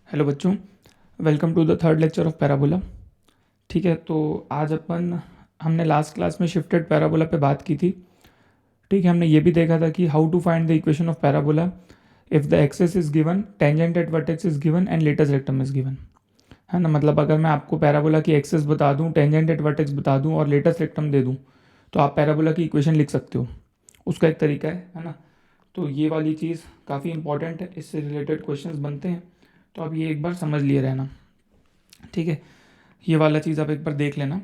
Hello बच्चों, welcome to the third lecture of parabola. ठीक है, तो आज हमने लास्ट क्लास में शिफ्टेड पैराबोला पे बात की थी। ठीक है, हमने ये भी देखा था कि how to find the equation of parabola if the axis is given, tangent at vertex is given and latus rectum is given. है ना, मतलब अगर मैं आपको पैराबोला की एक्सेस बता दूँ, टेंजेंट एट वर्टेक्स बता दूँ और लेटेस्ट रेक्टम दे दूँ, तो आप पैराबोला की इक्वेशन लिख सकते हो। उसका एक तरीका है ना। तो ये वाली चीज़ काफ़ी इंपॉर्टेंट है, इससे रिलेटेड क्वेश्चंस बनते हैं, तो आप ये एक बार समझ लिए रहना। ठीक है, ये वाला चीज़ आप एक बार देख लेना।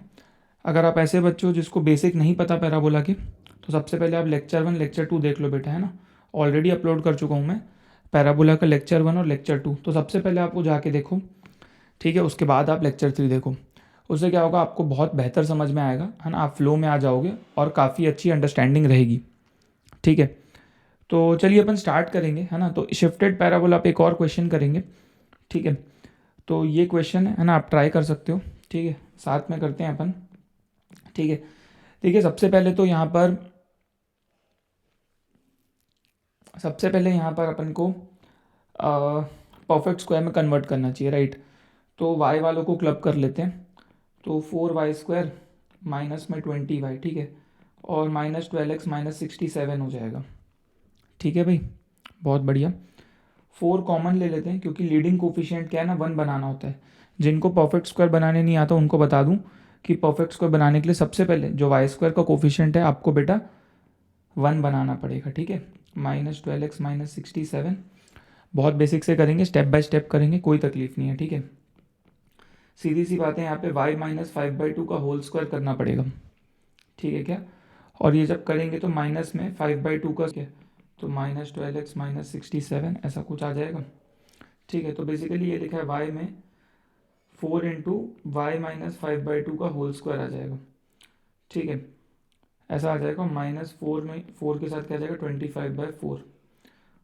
अगर आप ऐसे बच्चे हो जिसको बेसिक नहीं पता पैराबोला के, तो सबसे पहले आप लेक्चर 1 लेक्चर 2 देख लो बेटा, है ना। ऑलरेडी अपलोड कर चुका हूँ मैं पैराबोला का लेक्चर 1 और लेक्चर 2, तो सबसे पहले आप वो जाके देखो। ठीक है, उसके बाद आप लेक्चर 3 देखो। उससे क्या होगा, आपको बहुत बेहतर समझ में आएगा, है ना। आप फ्लो में आ जाओगे और काफ़ी अच्छी अंडरस्टैंडिंग रहेगी। ठीक है, तो चलिए अपन स्टार्ट करेंगे, है ना। तो शिफ्टेड पैराबोला पे एक और क्वेश्चन करेंगे। ठीक है, तो ये क्वेश्चन है ना, आप ट्राई कर सकते हो। ठीक है, साथ में करते हैं अपन। ठीक है, देखिए सबसे पहले यहाँ पर अपन को परफेक्ट स्क्वायर में कन्वर्ट करना चाहिए, राइट। तो वाई वालों को क्लब कर लेते हैं। तो 4y² माइनस में 20y, ठीक है, और -12x -67 हो जाएगा। ठीक है भाई, बहुत बढ़िया। 4 कॉमन ले लेते हैं, क्योंकि लीडिंग कोफिशिएंट क्या है ना, 1 बनाना होता है। जिनको परफेक्ट स्क्वायर बनाने नहीं आता उनको बता दूं कि परफेक्ट स्क्वायर बनाने के लिए सबसे पहले जो वाई स्क्वायर का कोफिशिएंट है आपको बेटा 1 बनाना पड़ेगा। ठीक है, -12x -67, बहुत बेसिक से करेंगे, स्टेप बाय स्टेप करेंगे, कोई तकलीफ नहीं है। ठीक है, सीधी सी बात है, यहाँ पे y -5/2 का होल स्क्वायर करना पड़ेगा। ठीक है क्या, और ये जब करेंगे तो माइनस में 5/2 का क्या, तो -12x -67 ऐसा कुछ आ जाएगा। ठीक है, तो बेसिकली ये लिखा है y में 4 इंटू वाई -5/2 का होल स्क्वायर आ जाएगा। ठीक है, ऐसा आ जाएगा। -4 में 4 के साथ क्या आ जाएगा, 25/4,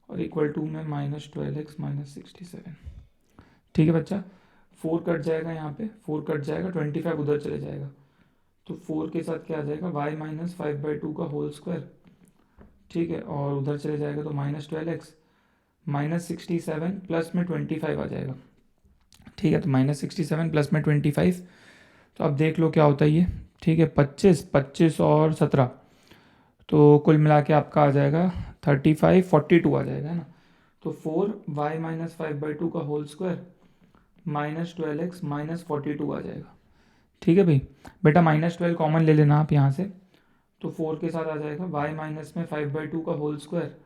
और इक्वल टू में -12x -67। ठीक है बच्चा, 4 कट जाएगा, यहाँ पे 4 कट जाएगा, 25 उधर चले जाएगा, तो 4 के साथ क्या आ जाएगा, y -5/2 का होल स्क्वायर। ठीक है, और उधर चले जाएगा तो -12x -67 प्लस में 25 आ जाएगा। ठीक है, तो -67 प्लस में 25, तो अब देख लो क्या होता है ये। ठीक है, 25 25 और 17, तो कुल मिला के आपका आ जाएगा 35 42 आ जाएगा, है ना। तो 4y -5/2 का होल स्क्वायर -12x -42 आ जाएगा। ठीक है भाई, बेटा -12 कॉमन ले लेना आप यहाँ से, तो 4 के साथ आ जाएगा y माइनस में 5/2 का होल स्क्वायर,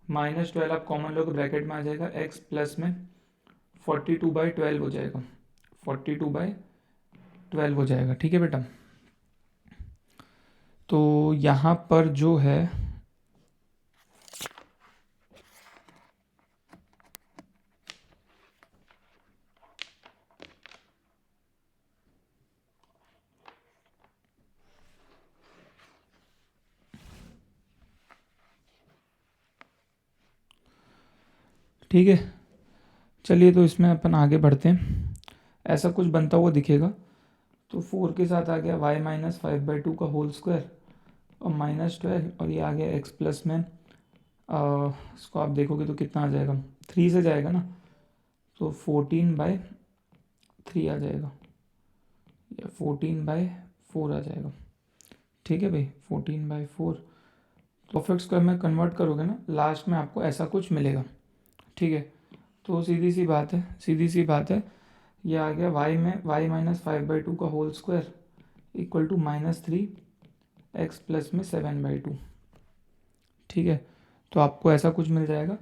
-12 आप कॉमन लोग ब्रैकेट में आ जाएगा, x प्लस में 42/12 हो जाएगा, 42/12 हो जाएगा। ठीक है बेटा, तो यहाँ पर जो है ठीक है, चलिए तो इसमें अपन आगे बढ़ते हैं। ऐसा कुछ बनता हुआ दिखेगा, तो 4 के साथ आ गया y -5/2 का होल स्क्वायर और -12, और ये आ गया x प्लस में इसको आप देखोगे तो कितना आ जाएगा, 3 से जाएगा ना, तो 14/3 आ जाएगा, या 14/4 आ जाएगा। ठीक है भाई, 14/4, परफेक्ट स्क्वायर में कन्वर्ट करोगे ना, लास्ट में आपको ऐसा कुछ मिलेगा। ठीक है, तो सीधी सी बात है, ये आ गया y -5/2 का whole square equal to -3x plus में 7/2। ठीक है, तो आपको ऐसा कुछ मिल जाएगा।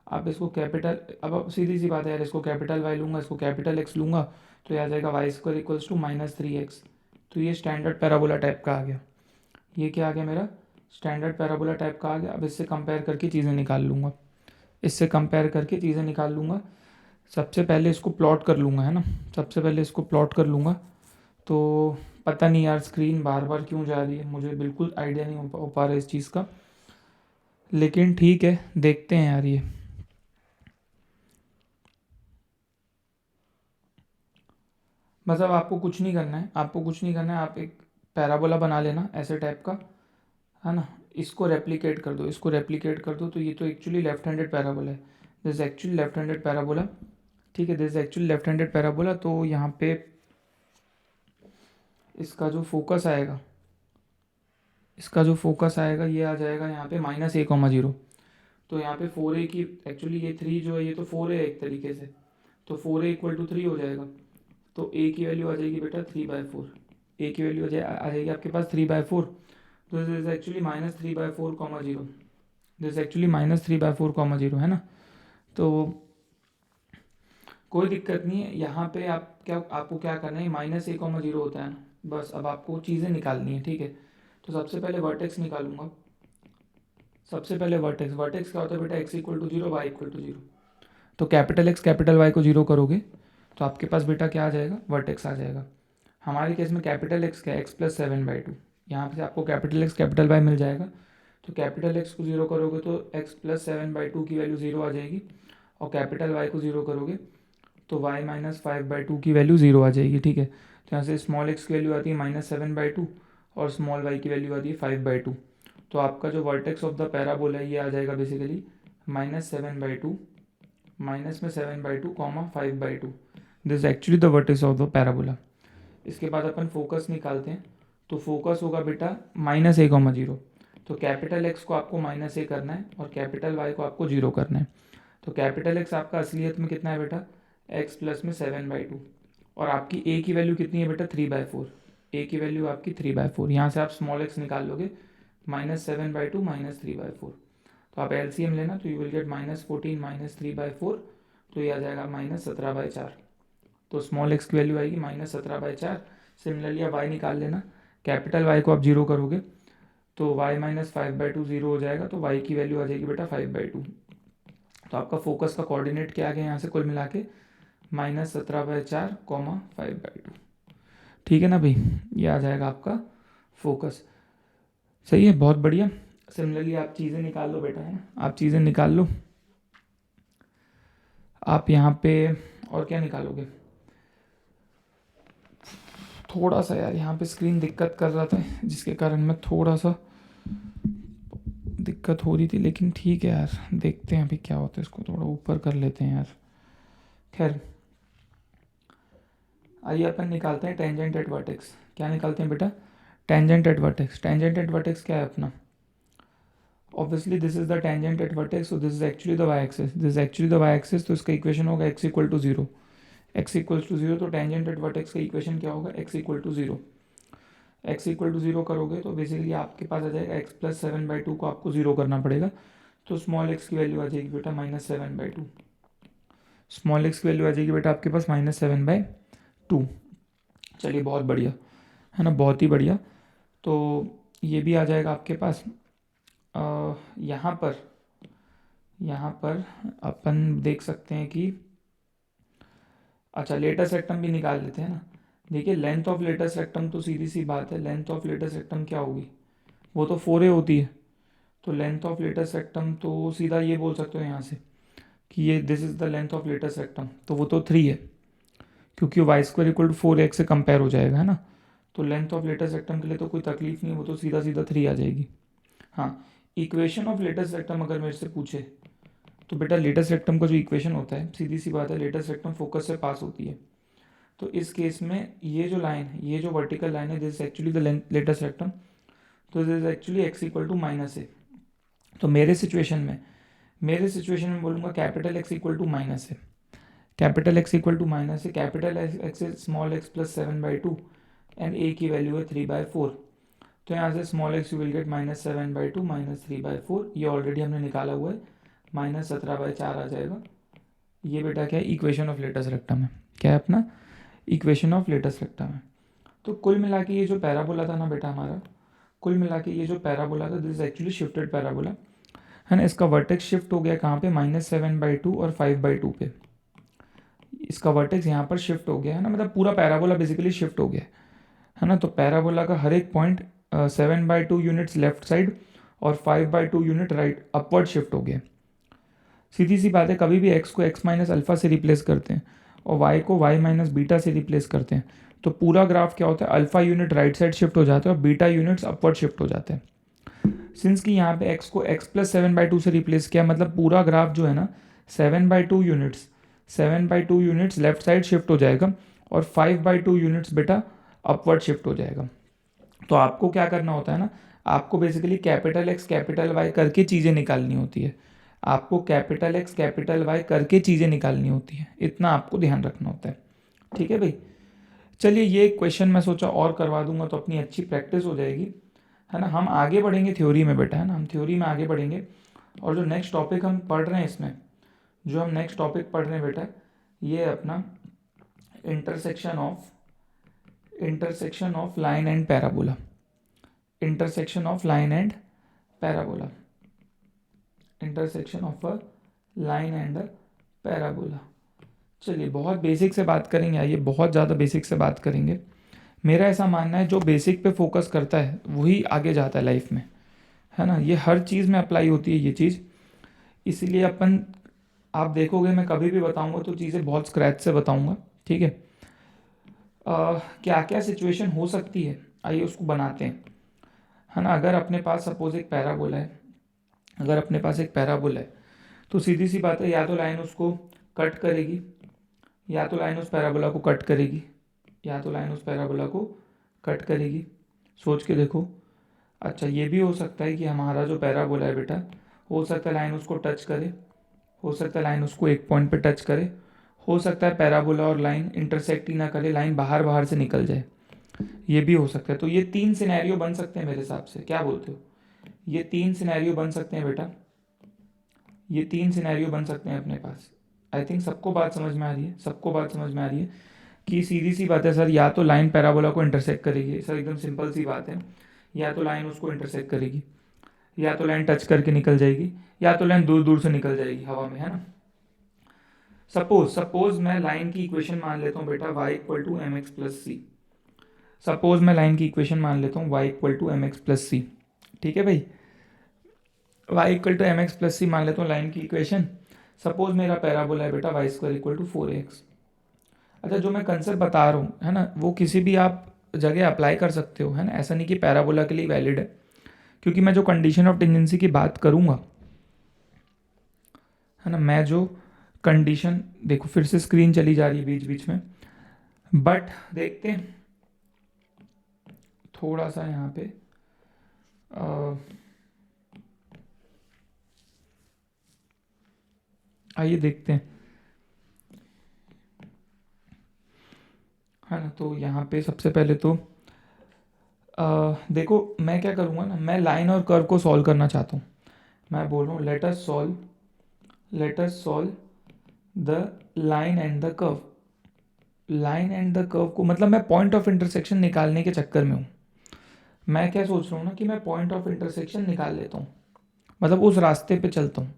आप इसको कैपिटल, अब सीधी सी बात है यार, इसको कैपिटल y लूँगा, इसको कैपिटल x लूँगा, तो ये आ जाएगा y² इक्वल्स टू -3x। तो ये स्टैंडर्ड पैराबोला टाइप का आ गया। ये क्या आ गया मेरा, स्टैंडर्ड पैराबोला टाइप का आ गया। अब इससे कंपेयर करके चीज़ें निकाल लूँगा, सबसे पहले इसको प्लॉट कर लूँगा, है ना। सबसे पहले इसको प्लॉट कर लूँगा, तो पता नहीं यार स्क्रीन बार बार क्यों जा रही है, मुझे बिल्कुल आइडिया नहीं हो पा रहा है इस चीज़ का, लेकिन ठीक है, देखते हैं यार ये। मतलब आपको कुछ नहीं करना है, आप एक पैराबोला बना लेना ऐसे टाइप का, है ना। इसको रेप्लिकेट कर दो, तो ये तो एक्चुअली लेफ्ट हैंडेड पैराबोला है, this actually left handed parabola. ठीक है, this is actually left handed parabola. तो यहाँ पे इसका जो फोकस आएगा, ये आ जाएगा यहाँ पे -a,0। तो यहाँ पे 4a की एक्चुअली ये 3 जो है ये तो 4a है एक तरीके से, तो 4a = 3 हो जाएगा। तो a की वैल्यू आ जाएगी बेटा 3/4। a की वैल्यू आ जाएगी आपके पास 3/4। तो this is actually -3/4, 0। This actually -3/4, 0 है ना। तो कोई दिक्कत नहीं है, यहाँ पे आपको क्या करना है, -a,0 होता है ना, बस अब आपको चीज़ें निकालनी है। ठीक है, तो सबसे पहले वर्टेक्स निकालूंगा। सबसे पहले वर्टेक्स क्या होता है बेटा, x = 0, y = 0। तो कैपिटल X कैपिटल Y को 0 करोगे तो आपके पास बेटा क्या आ जाएगा, वर्टेक्स आ जाएगा। हमारे केस में कैपिटल X क्या है, x + 7/2। यहाँ से आपको कैपिटल X कैपिटल Y मिल जाएगा। तो कैपिटल X को 0 करोगे तो x + 7/2 की वैल्यू 0 आ जाएगी, और कैपिटल Y को 0 करोगे तो y - 5/2 की वैल्यू 0 आ जाएगी। ठीक है, तो यहाँ से स्मॉल x की वैल्यू आती है -7/2 और स्मॉल y की वैल्यू आती है 5/2। तो आपका जो वर्टेक्स ऑफ द पैराबोला है ये आ जाएगा basically -7/2, -7/2, 5/2। This actually the vertex of the parabola. इसके बाद अपन फोकस निकालते हैं। तो फोकस होगा बेटा -a,0। तो कैपिटल X को आपको -a करना है और कैपिटल Y को आपको 0 करना है। तो कैपिटल X आपका असलियत में कितना है बेटा, x प्लस में 7/2, और आपकी a की वैल्यू कितनी है बेटा 3/4। a की वैल्यू आपकी 3/4। यहाँ से आप स्मॉल x निकाल लोगे, -7/2 -3/4। तो आप एलसीएम लेना तो यू विल गेट -14 -3/4, तो ये आ जाएगा -17/4। तो स्मॉल x की वैल्यू आएगी -17/4। सिमिलरली आप y निकाल लेना, कैपिटल Y को आप 0 करोगे तो y - 5/2 0 हो जाएगा, तो y की वैल्यू आ जाएगी बेटा 5/2। तो आपका फोकस का कोऑर्डिनेट क्या आ गया यहाँ से कुल मिला के, -17/4, 5/2। ठीक है ना भाई, ये आ जाएगा आपका फोकस। सही है, बहुत बढ़िया। सिमिलरली आप चीज़ें निकाल लो बेटा, है ना, आप चीज़ें निकाल लो। आप यहाँ पे और क्या निकालोगे, थोड़ा सा यार यहाँ पे स्क्रीन दिक्कत कर रहा था जिसके कारण मैं थोड़ा सा दिक्कत हो रही थी, लेकिन ठीक है यार, देखते हैं अभी क्या होता है, इसको थोड़ा ऊपर कर लेते हैं यार। खैर आइए अपन निकालते हैं टेंजेंट एट वर्टेक्स। क्या निकालते हैं बेटा, tangent at vertex. Tangent at vertex क्या है अपना, obviously this is the tangent at vertex, so this is actually the y axis, this is actually the y axis. तो इसका इक्वेशन होगा x = 0। x = 0, तो टेंजेंट एट वर्टेक्स का equation क्या होगा, x = 0। x = 0 करोगे तो बेसिकली आपके पास आ जाएगा x + 7/2 को आपको 0 करना पड़ेगा। तो स्मॉल x की वैल्यू आ जाएगी बेटा -7/2। स्मॉल x की वैल्यू आ जाएगी बेटा आपके पास -7/2। चलिए बहुत बढ़िया, है ना, बहुत ही बढ़िया। तो ये भी आ जाएगा आपके पास। यहाँ पर अपन देख सकते हैं कि अच्छा लेटस रेक्टम भी निकाल लेते हैं ना। देखिए लेंथ ऑफ लेटस रेक्टम तो सीधी सी बात है, लेंथ ऑफ लेटस रेक्टम क्या होगी, वो तो 4a होती है। तो लेंथ ऑफ लेटस रेक्टम तो सीधा ये बोल सकते हो यहाँ से कि ये this is the length of latus rectum, तो वो तो 3 है, क्योंकि y² = 4x से कंपेयर हो जाएगा, है ना। तो लेंथ ऑफ लेटस रेक्टम के लिए तो कोई तकलीफ नहीं, वो तो सीधा सीधा 3 आ जाएगी। हाँ, इक्वेशन ऑफ लेटस रेक्टम अगर मेरे से पूछे तो बेटा लेटस रेक्टम का जो इक्वेशन होता है, सीधी सी बात है, लेटस रेक्टम फोकस से पास होती है। तो इस केस में ये जो लाइन है, ये जो वर्टिकल लाइन है, this is actually the latus rectum. तो this is actually x = -a। तो मेरे सिचुएशन में बोलूँगा capital X = -a, capital X = -a, capital X is small x + 7/2 and a की वैल्यू है 3/4। तो यहाँ से small x you will get -7/2 -3/4, ये ऑलरेडी हमने निकाला हुआ है, -17/4 आ जाएगा। ये बेटा क्या है, इक्वेशन ऑफ लेटस रेक्टम है। क्या है अपना, इक्वेशन ऑफ लेटस रेक्टम है। तो कुल मिला के ये जो पैराबोला था ना बेटा हमारा, कुल मिला के ये जो पैराबोला था, this is actually shifted parabola, है ना। इसका वर्टेक्स शिफ्ट हो गया कहाँ पे, -7/2 और 5/2 पे। इसका वर्टेक्स यहाँ पर शिफ्ट हो गया, है ना, मतलब पूरा पैराबोला बेसिकली शिफ्ट हो गया, है ना। तो पैराबोला का हर एक पॉइंट 7/2 यूनिट्स लेफ्ट साइड और 5/2 यूनिट राइट अपवर्ड शिफ्ट हो गया। सीधी सी बात है, कभी भी x को x - अल्फा से रिप्लेस करते हैं और y को y - बीटा से रिप्लेस करते हैं तो पूरा ग्राफ क्या होता है, alpha unit right side shift हो जाता है और बीटा यूनिट्स अपवर्ड शिफ्ट हो जाते हैं। सिंस कि यहाँ पे x को x + 7/2 से रिप्लेस किया, मतलब पूरा ग्राफ जो है ना 7/2 units 7/2 units left side shift हो जाएगा और 5/2 यूनिट्स बेटा अपवर्ड शिफ्ट हो जाएगा। तो आपको क्या करना होता है ना, आपको basically capital X capital Y करके चीज़ें निकालनी होती है। आपको कैपिटल एक्स कैपिटल वाई करके चीज़ें निकालनी होती है, इतना आपको ध्यान रखना होता है। ठीक है भाई, चलिए ये क्वेश्चन मैं सोचा और करवा दूंगा तो अपनी अच्छी प्रैक्टिस हो जाएगी, है ना। हम आगे बढ़ेंगे थ्योरी में बेटा, है ना, हम थ्योरी में आगे बढ़ेंगे। और जो नेक्स्ट टॉपिक हम पढ़ रहे हैं इसमें, जो हम नेक्स्ट टॉपिक पढ़ रहे हैं बेटा, ये है अपना intersection of line and parabola. Intersection of line and parabola, intersection of a line and a parabola. चलिए बहुत बेसिक से बात करेंगे, आइए बहुत ज़्यादा बेसिक से बात करेंगे। मेरा ऐसा मानना है जो बेसिक पे फोकस करता है वही आगे जाता है लाइफ में, है ना। ये हर चीज़ में अप्लाई होती है ये चीज़, इसीलिए अपन, आप देखोगे मैं कभी भी बताऊंगा तो चीज़ें बहुत स्क्रैच से बताऊंगा, ठीक है। क्या क्या सिचुएशन हो सकती है, आइए उसको बनाते हैं, है ना। अगर अपने पास सपोज एक पैराबोला है, अगर अपने पास एक पैराबोला है तो सीधी सी बात है, या तो लाइन उसको कट करेगी, या तो लाइन उस पैराबोला को कट करेगी, या तो लाइन उस पैराबोला को कट करेगी। सोच के देखो। अच्छा ये भी हो सकता है कि हमारा जो पैराबोला है बेटा, हो सकता है लाइन उसको टच करे, हो सकता है लाइन उसको एक पॉइंट पे टच करे, हो सकता है पैराबोला और लाइन इंटरसेक्ट ही ना करे, लाइन बाहर बाहर से निकल जाए, ये भी हो सकता है। तो ये 3 सिनेरियो बन सकते हैं मेरे हिसाब से, क्या बोलते हो? ये 3 सिनेरियो बन सकते हैं बेटा, ये 3 सिनेरियो बन सकते हैं अपने पास। आई थिंक सबको बात समझ में आ रही है, सबको बात समझ में आ रही है कि सीधी सी बात है सर, या तो लाइन पैराबोला को इंटरसेक्ट करेगी, सर एकदम सिंपल सी बात है, या तो लाइन उसको इंटरसेक्ट करेगी, या तो लाइन टच करके निकल जाएगी, या तो लाइन दूर दूर से निकल जाएगी हवा में, है ना। सपोज मैं लाइन की इक्वेशन मान लेता हूँ बेटा y equal to M X plus C. Suppose मैं लाइन की इक्वेशन मान लेता हूँ y equal to M X plus C, ठीक है भाई। y equal to M X plus C मान लेता हूँ लाइन की इक्वेशन। सपोज मेरा पैराबोला है बेटा Y square equal to 4x। अच्छा जो मैं कंसेप्ट बता रहा हूँ, है ना, वो किसी भी आप जगह अप्लाई कर सकते हो, है ना, ऐसा नहीं कि पैराबोला के लिए वैलिड है। क्योंकि मैं जो कंडीशन ऑफ टेंजेंसी की बात करूँगा, है ना, मैं जो कंडीशन, देखो फिर से स्क्रीन चली जा रही है बीच बीच में, बट देखते हैं थोड़ा सा यहाँ पे आइए देखते हैं, है ना। तो यहाँ पे सबसे पहले तो देखो मैं क्या करूँगा ना, मैं लाइन और कर्व को सॉल्व करना चाहता हूँ। मैं बोल रहा हूँ let us solve the line and the curve. Line and the curve को मतलब मैं पॉइंट ऑफ इंटरसेक्शन निकालने के चक्कर में हूँ। मैं क्या सोच रहा हूँ ना कि मैं पॉइंट ऑफ इंटरसेक्शन निकाल लेता हूँ, मतलब उस रास्ते पे चलता हूँ।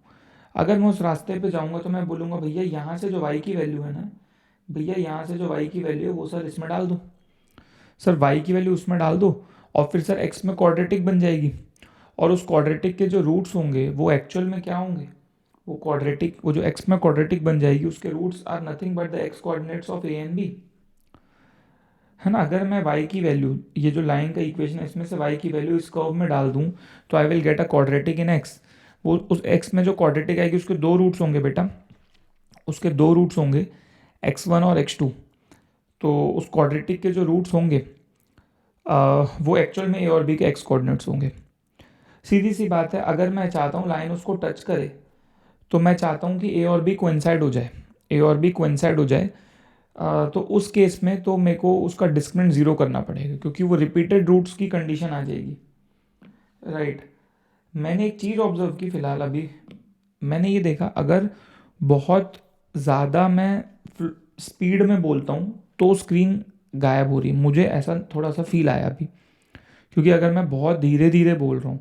अगर मैं उस रास्ते पे जाऊँगा तो मैं बोलूँगा भैया यहाँ से जो वाई की वैल्यू है ना, भैया यहाँ से जो वाई की वैल्यू है वो सर इसमें डाल दो, सर वाई की वैल्यू उसमें डाल दो, और फिर सर एक्स में क्वाड्रेटिक बन जाएगी। और उस क्वाड्रेटिक के जो रूट्स होंगे वो एक्चुअल में क्या होंगे, वो क्वाड्रेटिक, वो जो एक्स में क्वाड्रेटिक बन जाएगी उसके roots are nothing but the x coordinates of A and B, है ना। अगर मैं y की वैल्यू, ये जो लाइन का इक्वेशन है इसमें से y की वैल्यू इस कर्व में डाल दूं तो I will get a quadratic in x। वो उस x में जो क्वाड्रेटिक आएगी उसके 2 रूट्स होंगे बेटा, उसके 2 रूट्स होंगे x1 और x2। तो उस क्वाड्रेटिक के जो रूट्स होंगे वो एक्चुअल में a और b के x कोऑर्डिनेट्स होंगे। सीधी सी बात है, अगर मैं चाहता हूँ लाइन उसको टच करे तो मैं चाहता हूँ कि a और b कोइंसाइड हो जाए, a और b कोइंसाइड हो जाए। तो उस केस में तो मेरे को उसका डिस्क्रिमिनेंट ज़ीरो करना पड़ेगा, क्योंकि वो रिपीटेड रूट्स की कंडीशन आ जाएगी, राइट। मैंने एक चीज़ ऑब्जर्व की फ़िलहाल अभी, मैंने ये देखा अगर बहुत ज़्यादा मैं स्पीड में बोलता हूँ तो स्क्रीन गायब हो रही है, मुझे ऐसा थोड़ा सा फील आया अभी। क्योंकि अगर मैं बहुत धीरे धीरे बोल रहा हूँ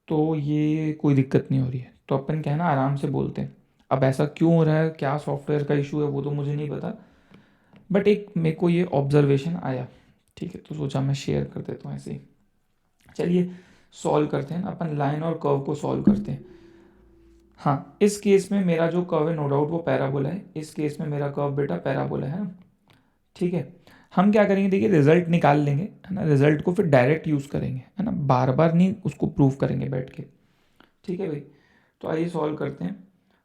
तो ये कोई दिक्कत नहीं हो रही है, तो अपन कहना आराम से बोलते हैं। अब ऐसा क्यों हो रहा है, क्या सॉफ्टवेयर का इशू है वो तो मुझे नहीं पता, बट एक मेरे को ये ऑब्जर्वेशन आया, ठीक है, तो सोचा मैं शेयर कर देता हूँ ऐसे ही। चलिए सॉल्व करते हैं, अपन लाइन और कर्व को सॉल्व करते हैं। हाँ इस केस में मेरा जो कर्व है नो डाउट वो पैराबोला है, इस केस में मेरा कर्व बेटा पैराबोला है ना, ठीक है। हम क्या करेंगे, देखिए रिजल्ट निकाल लेंगे, है ना, रिजल्ट को फिर डायरेक्ट यूज़ करेंगे, है ना, बार बार नहीं उसको प्रूव करेंगे बैठ के, ठीक है भाई। तो आइए सॉल्व करते हैं।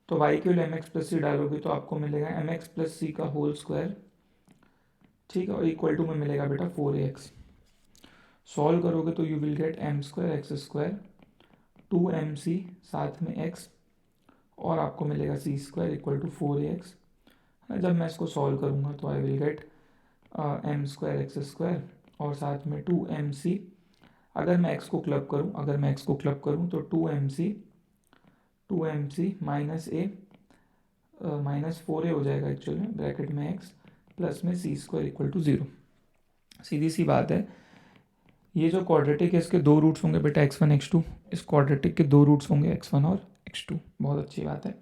तो y के लिए एम एक्स प्लस सी डालोगे तो आपको मिलेगा एम एक्स प्लस सी का होल स्क्वायर, ठीक है, और इक्वल टू में मिलेगा बेटा 4ax। सॉल्व करोगे तो you will get m square x square 2mc साथ में x, और आपको मिलेगा सी स्क्वायर इक्वल टू 4ax। जब मैं इसको सॉल्व करूँगा तो I will get m square x square और साथ में 2mc। अगर मैं x को क्लब करूँ तो 2mc माइनस ए माइनस 4a हो जाएगा एक्चुअल में, ब्रैकेट में x प्लस में सी स्क्वायर इक्वल टू 0। सीधी सी बात है, ये जो क्वाड्रेटिक है इसके दो रूट्स होंगे बेटा x1 x2, इस क्वाड्रेटिक के दो रूट्स होंगे x1 और x2। बहुत अच्छी बात है।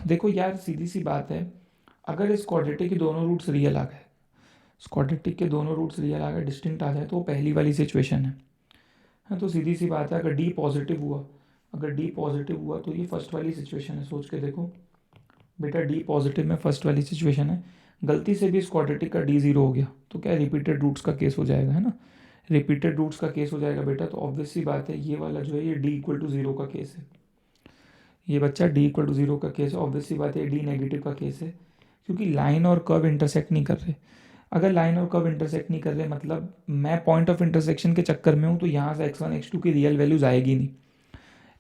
देखो यार सीधी सी बात है, अगर इस क्वाड्रेटिक के दोनों रूट्स रियल आ गए, इस क्वाड्रेटिक के दोनों रूट्स रियल आ गए, डिस्टिंक्ट आ जाए, तो वो पहली वाली सिचुएशन है। हाँ, तो सीधी सी बात है, अगर d पॉजिटिव हुआ तो ये फर्स्ट वाली सिचुएशन है। सोच के देखो बेटा, d पॉजिटिव में फर्स्ट वाली सिचुएशन है, गलती से भी इस क्वाड्रेटिक का d जीरो हो गया तो क्या रिपीटेड रूट्स का केस हो जाएगा, है ना। रिपीटेड रूट्स का केस हो जाएगा बेटा, तो ऑब्वियस सी बात है ये वाला जो है ये d इक्वल टू जीरो का केस है। ये बच्चा d इक्वल टू जीरो का केस है, ऑब्वियस सी बात है d नेगेटिव का केस है, क्योंकि लाइन और कर्व इंटरसेक्ट नहीं कर रहे। अगर लाइन और कर्व इंटरसेक्ट नहीं कर रहे मतलब मैं पॉइंट ऑफ इंटरसेक्शन के चक्कर में हूँ, तो यहाँ से x1 x2 की रियल वैल्यूज आएगी नहीं।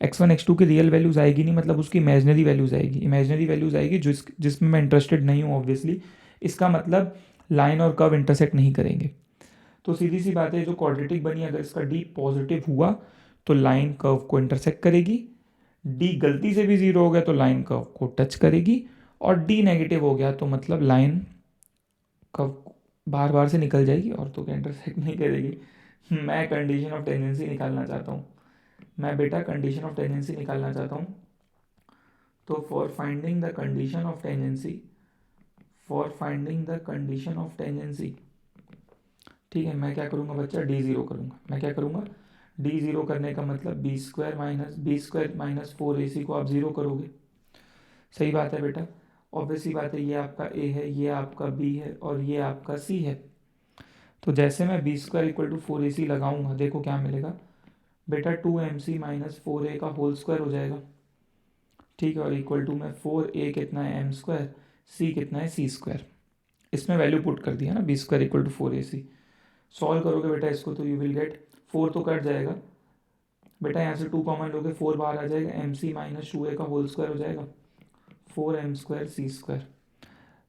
x1 x2 की रियल वैल्यूज आएगी नहीं मतलब उसकी इमेजनरी वैल्यूज आएगी जिसमें मैं इंटरेस्टेड नहीं हूँ ऑब्वियसली। इसका मतलब लाइन और कर्व इंटरसेक्ट नहीं करेंगे। तो सीधी सी बात है, जो क्वाड्रेटिक बनी अगर इसका d पॉजिटिव हुआ तो लाइन कर्व को इंटरसेक्ट करेगी, d गलती से भी जीरो हो गया तो लाइन कर्व को टच करेगी, और d नेगेटिव हो गया तो मतलब लाइन कर्व बार बार से निकल जाएगी और तो क्या इंटरसेक्ट नहीं करेगी। मैं कंडीशन ऑफ टेंडेंसी निकालना चाहता हूँ, मैं बेटा कंडीशन ऑफ टेंडेंसी निकालना चाहता हूँ। तो for finding the condition of tendency, ठीक है, मैं क्या करूँगा बच्चा, डी ज़ीरो करूँगा। मैं क्या करूँगा, डी ज़ीरो करने का मतलब बी स्क्वायर माइनस 4ac को आप ज़ीरो करोगे। सही बात है बेटा, ऑब्वियसली बात है, ये आपका ए है, ये आपका बी है और ये आपका सी है। तो जैसे मैं B square equal to 4ac लगाऊंगा, देखो क्या मिलेगा बेटा, 2mc माइनस 4a का होल स्क्वायर हो जाएगा, ठीक है, और इक्वल टू में 4a कितना है एम स्क्वायर, सी कितना है सी स्क्वायर। इसमें वैल्यू पुट कर दिया ना, B square equal to 4ac। Solve करोगे बेटा इसको तो यू विल गेट 4 तो कट जाएगा बेटा, यहाँ से 2 कॉमन लोगे 4 बाहर आ जाएगा, एम सी माइनस 2a का होल स्क्वायर हो जाएगा 4m स्क्वायर सी स्क्वायर,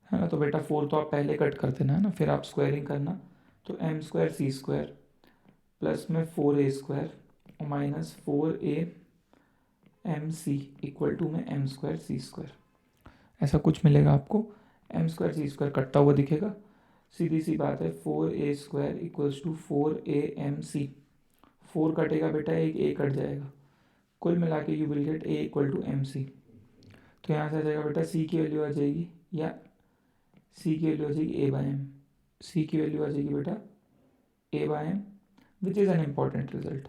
है ना। तो बेटा 4 तो आप पहले कट कर देना है ना, फिर आप स्क्वायरिंग करना, तो m square c square plus में 4a square minus 4a m c equal to में एम स्क्वायर सी स्क्वायर, ऐसा कुछ मिलेगा आपको। एम स्क्वायर सी स्क्वायर कटता हुआ दिखेगा, सीधी सी बात है, 4a square equals to 4am c। 4 कटेगा बेटा, एक a कट जाएगा, कुल मिला के you will get a equal to m c. तो यहाँ से आ जाएगा बेटा c की वैल्यू आ जाएगी, या c की वैल्यू आ जाएगी a बाई एम, c की वैल्यू आ जाएगी बेटा a by m, which is an important result.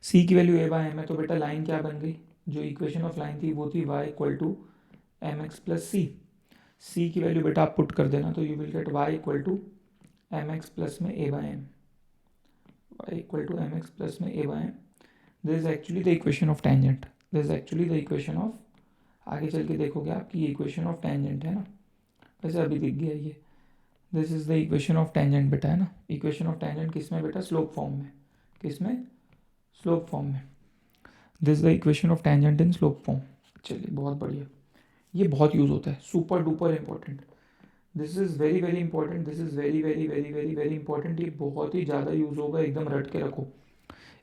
c की वैल्यू a बाई एम है, तो बेटा लाइन क्या बन गई, जो इक्वेशन ऑफ लाइन थी वो थी y equal to M X plus C. C की वैल्यू बेटा आप पुट कर देना, तो you will get y equal to M X plus में a by M, y equal to M X plus में a by M. This is actually the equation of tangent, this is actually the equation of, आगे चल के देखोगे आपकी equation of tangent है ना, वैसे अभी दिख गया ये, this is the equation of tangent बेटा, है ना। इक्वेशन ऑफ टेंजेंट किस में बेटा, स्लोप फॉर्म में, किस में, स्लोप फॉर्म में। This is the equation of tangent in slope form. चलिए बहुत बढ़िया, ये बहुत यूज़ होता है, super duper important, this is very very important, this is very very very very very important, ये बहुत ही ज़्यादा यूज़ होगा, एकदम रट के रखो,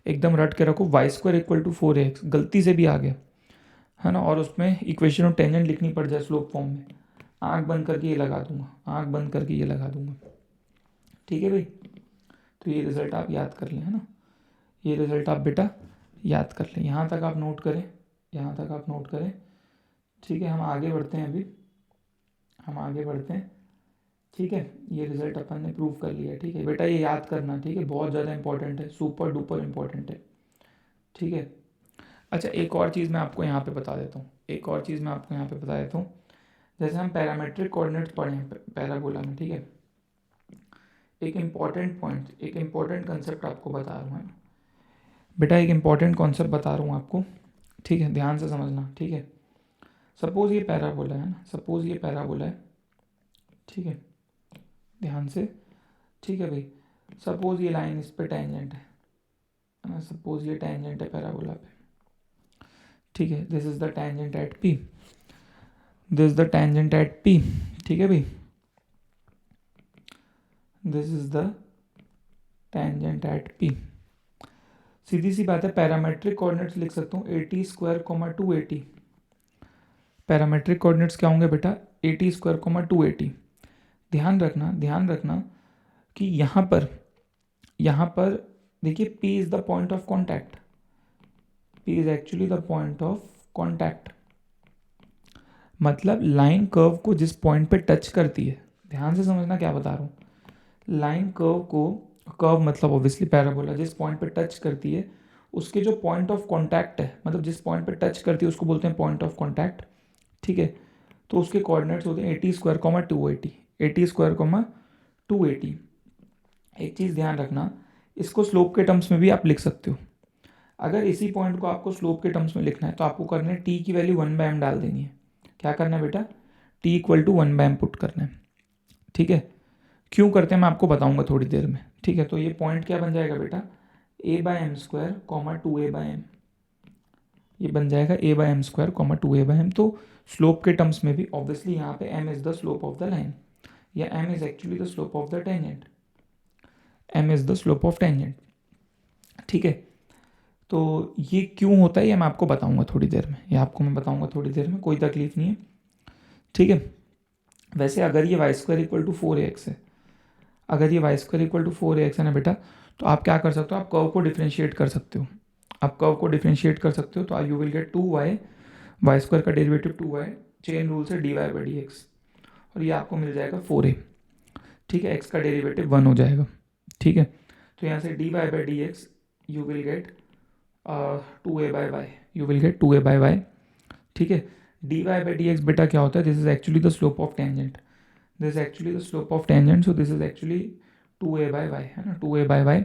एकदम रट के रखो। Y square equal to 4ax गलती से भी आ गया, है ना, और उसमें इक्वेशन ऑफ टेंजेंट लिखनी पड़ जाए स्लोप फॉर्म में, आँख बंद करके ये लगा दूंगा, आँख बंद करके ये लगा दूंगा, ठीक है भाई। तो ये रिज़ल्ट आप याद कर लें, है ना, ये रिज़ल्ट आप बेटा याद कर लें, यहाँ तक आप नोट करें, यहाँ तक आप नोट करें, ठीक है। हम आगे बढ़ते हैं, अभी हम आगे बढ़ते हैं, ठीक है। ये रिज़ल्ट अपन ने प्रूव कर लिया, ठीक है बेटा, ये याद करना, ठीक है, बहुत ज़्यादा इंपॉर्टेंट है, सुपर डुपर इंपॉर्टेंट है, ठीक है। अच्छा एक और चीज़ मैं आपको यहाँ पे बता देता हूँ, जैसे हम पैरामेट्रिक कोऑर्डिनेट्स पढ़े हैं पैराबोला में, ठीक है, एक इम्पॉर्टेंट पॉइंट, एक इम्पॉर्टेंट कंसेप्ट आपको बता रहा हूँ, बेटा एक इंपॉर्टेंट कॉन्सेप्ट बता रहा हूँ आपको, ठीक है, ध्यान से समझना, ठीक है। सपोज ये पैराबोला है ना, सपोज ये पैराबोला है, ठीक है, ध्यान से, ठीक है भाई। सपोज ये लाइन इस पे टेंजेंट है ना, सपोज ये टेंजेंट है पैराबोला पे, ठीक है। This is the tangent at P, this is the tangent at P, ठीक है भाई, this is the tangent at P. सीधी सी बात है, पैरामेट्रिक कोऑर्डिनेट्स लिख सकता हूँ 80 स्क्वायर कोमा 280। पैरामेट्रिक कोऑर्डिनेट्स क्या होंगे बेटा, 80 स्क्वायर कोमा 280। ध्यान रखना, ध्यान रखना कि यहाँ पर देखिए P is the point of contact, P is actually the point of contact, मतलब लाइन कर्व को जिस पॉइंट पे टच करती है, ध्यान से समझना क्या बता रहा हूँ। लाइन कर्व को, कर्व मतलब ऑब्वियसली पैराबोला, जिस पॉइंट पे टच करती है उसके जो पॉइंट ऑफ कॉन्टैक्ट है, मतलब जिस पॉइंट पे टच करती है उसको बोलते हैं पॉइंट ऑफ कॉन्टैक्ट, ठीक है। तो उसके कोऑर्डिनेट्स होते हैं 80 स्क्वायर कोमा 280, 80 स्क्वायर कोमा 280। एक चीज़ ध्यान रखना, इसको स्लोप के टर्म्स में भी आप लिख सकते हो। अगर इसी पॉइंट को आपको स्लोप के टर्म्स में लिखना है तो आपको करना है टी की वैल्यू 1/m डाल देनी है। क्या करना है बेटा, T equal to 1/m put करना है, ठीक है। क्यों करते हैं मैं आपको बताऊंगा थोड़ी देर में, ठीक है। तो ये पॉइंट क्या बन जाएगा बेटा, a/m स्क्वायर कॉमा 2a/m, ये बन जाएगा a/m स्क्वायर कॉमा 2a/m। तो स्लोप के टर्म्स में भी ऑब्वियसली यहाँ पे m is the slope of the line, या m is actually the slope of the tangent, m is the slope of tangent, ठीक है। तो ये क्यों होता है ये मैं आपको बताऊंगा थोड़ी देर में, ये आपको मैं बताऊंगा थोड़ी देर में, कोई तकलीफ नहीं है, ठीक है। वैसे अगर ये Y square equal to 4ax है, अगर ये Y square equal to 4ax है ना बेटा, तो आप क्या कर सकते हो, आप कर्व को डिफ्रेंशिएट कर सकते हो, आप कर्व को डिफ्रेंशिएट कर सकते हो। तो you will get 2y, y square का डेरिवेटिव 2y, चेन रूल से dy/dx, और ये आपको मिल जाएगा 4a, ठीक है। x का डेरिवेटिव 1 हो जाएगा, ठीक है। तो यहाँ से dy/dx you will gate 2a/y, you will gate 2a/y, ठीक है। dy/dx बेटा क्या होता है, this is actually the slope of tangent, this is actually the slope of tangent, so this is actually 2a/y, है ना, 2a/y।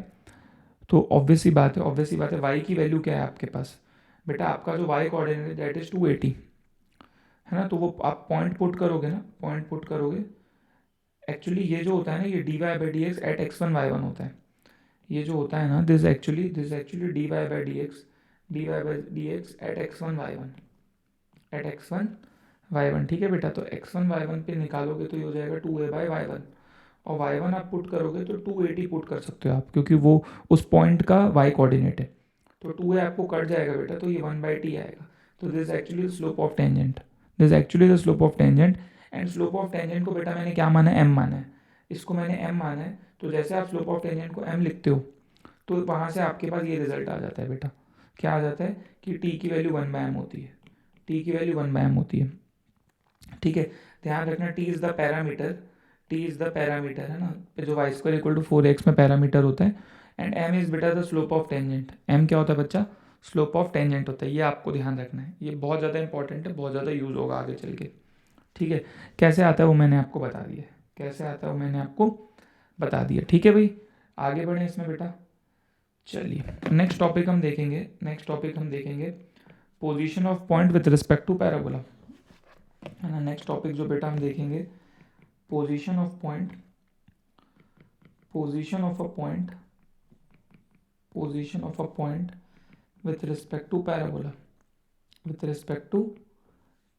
तो ऑब्वियस सी बात है, ऑब्वियस सी बात है, y की वैल्यू क्या है आपके पास बेटा, आपका जो y कोऑर्डिनेट है दैट इज 280, है ना। तो वो आप पॉइंट पुट करोगे ना, पॉइंट पुट करोगे, एक्चुअली ये जो होता है ना, ये dy/dx एट x1y1 होता है, ये जो होता है ना, this actually dy/dx eight x1y1, eight x1y1, ठीक है बेटा। तो x1y1 पे निकालोगे तो ये हो जाएगा 2a/y1, और y1 आप पुट करोगे तो 280 पुट कर सकते हो आप, क्योंकि वो उस पॉइंट का y कोऑर्डिनेट है। तो 2a आपको कट जाएगा बेटा, तो ये 1/t आएगा। तो this actually slope of tangent, this actually the slope of tangent. And slope of tangent को बेटा मैंने क्या माना है, m माना है, इसको मैंने m माना है। तो जैसे आप स्लोप ऑफ टेंजेंट को m लिखते हो तो वहाँ से आपके पास ये रिजल्ट आ जाता है बेटा, क्या आ जाता है कि t की वैल्यू 1/m होती है, t की वैल्यू 1/m होती है, ठीक है। ध्यान रखना t is the parameter, t is the parameter, है ना, जो Y square equal to 4x में पैरामीटर होता है। एंड m इज़ बेटा the slope of tangent, m क्या होता है बच्चा, स्लोप ऑफ टेंजेंट होता है। ये आपको ध्यान रखना है, ये बहुत ज़्यादा इंपॉर्टेंट है, बहुत ज़्यादा यूज़ होगा आगे चल के, ठीक है। कैसे आता है वो मैंने आपको बता दिया, कैसे आता है वो मैंने आपको बता दिया, ठीक है भाई। आगे बढ़े इसमें बेटा, चलिए नेक्स्ट टॉपिक हम देखेंगे, नेक्स्ट टॉपिक हम देखेंगे position of point with respect to parabola, है ना। नेक्स्ट टॉपिक जो बेटा हम देखेंगे, position of point, position of a point, position of a point with respect to parabola, with respect to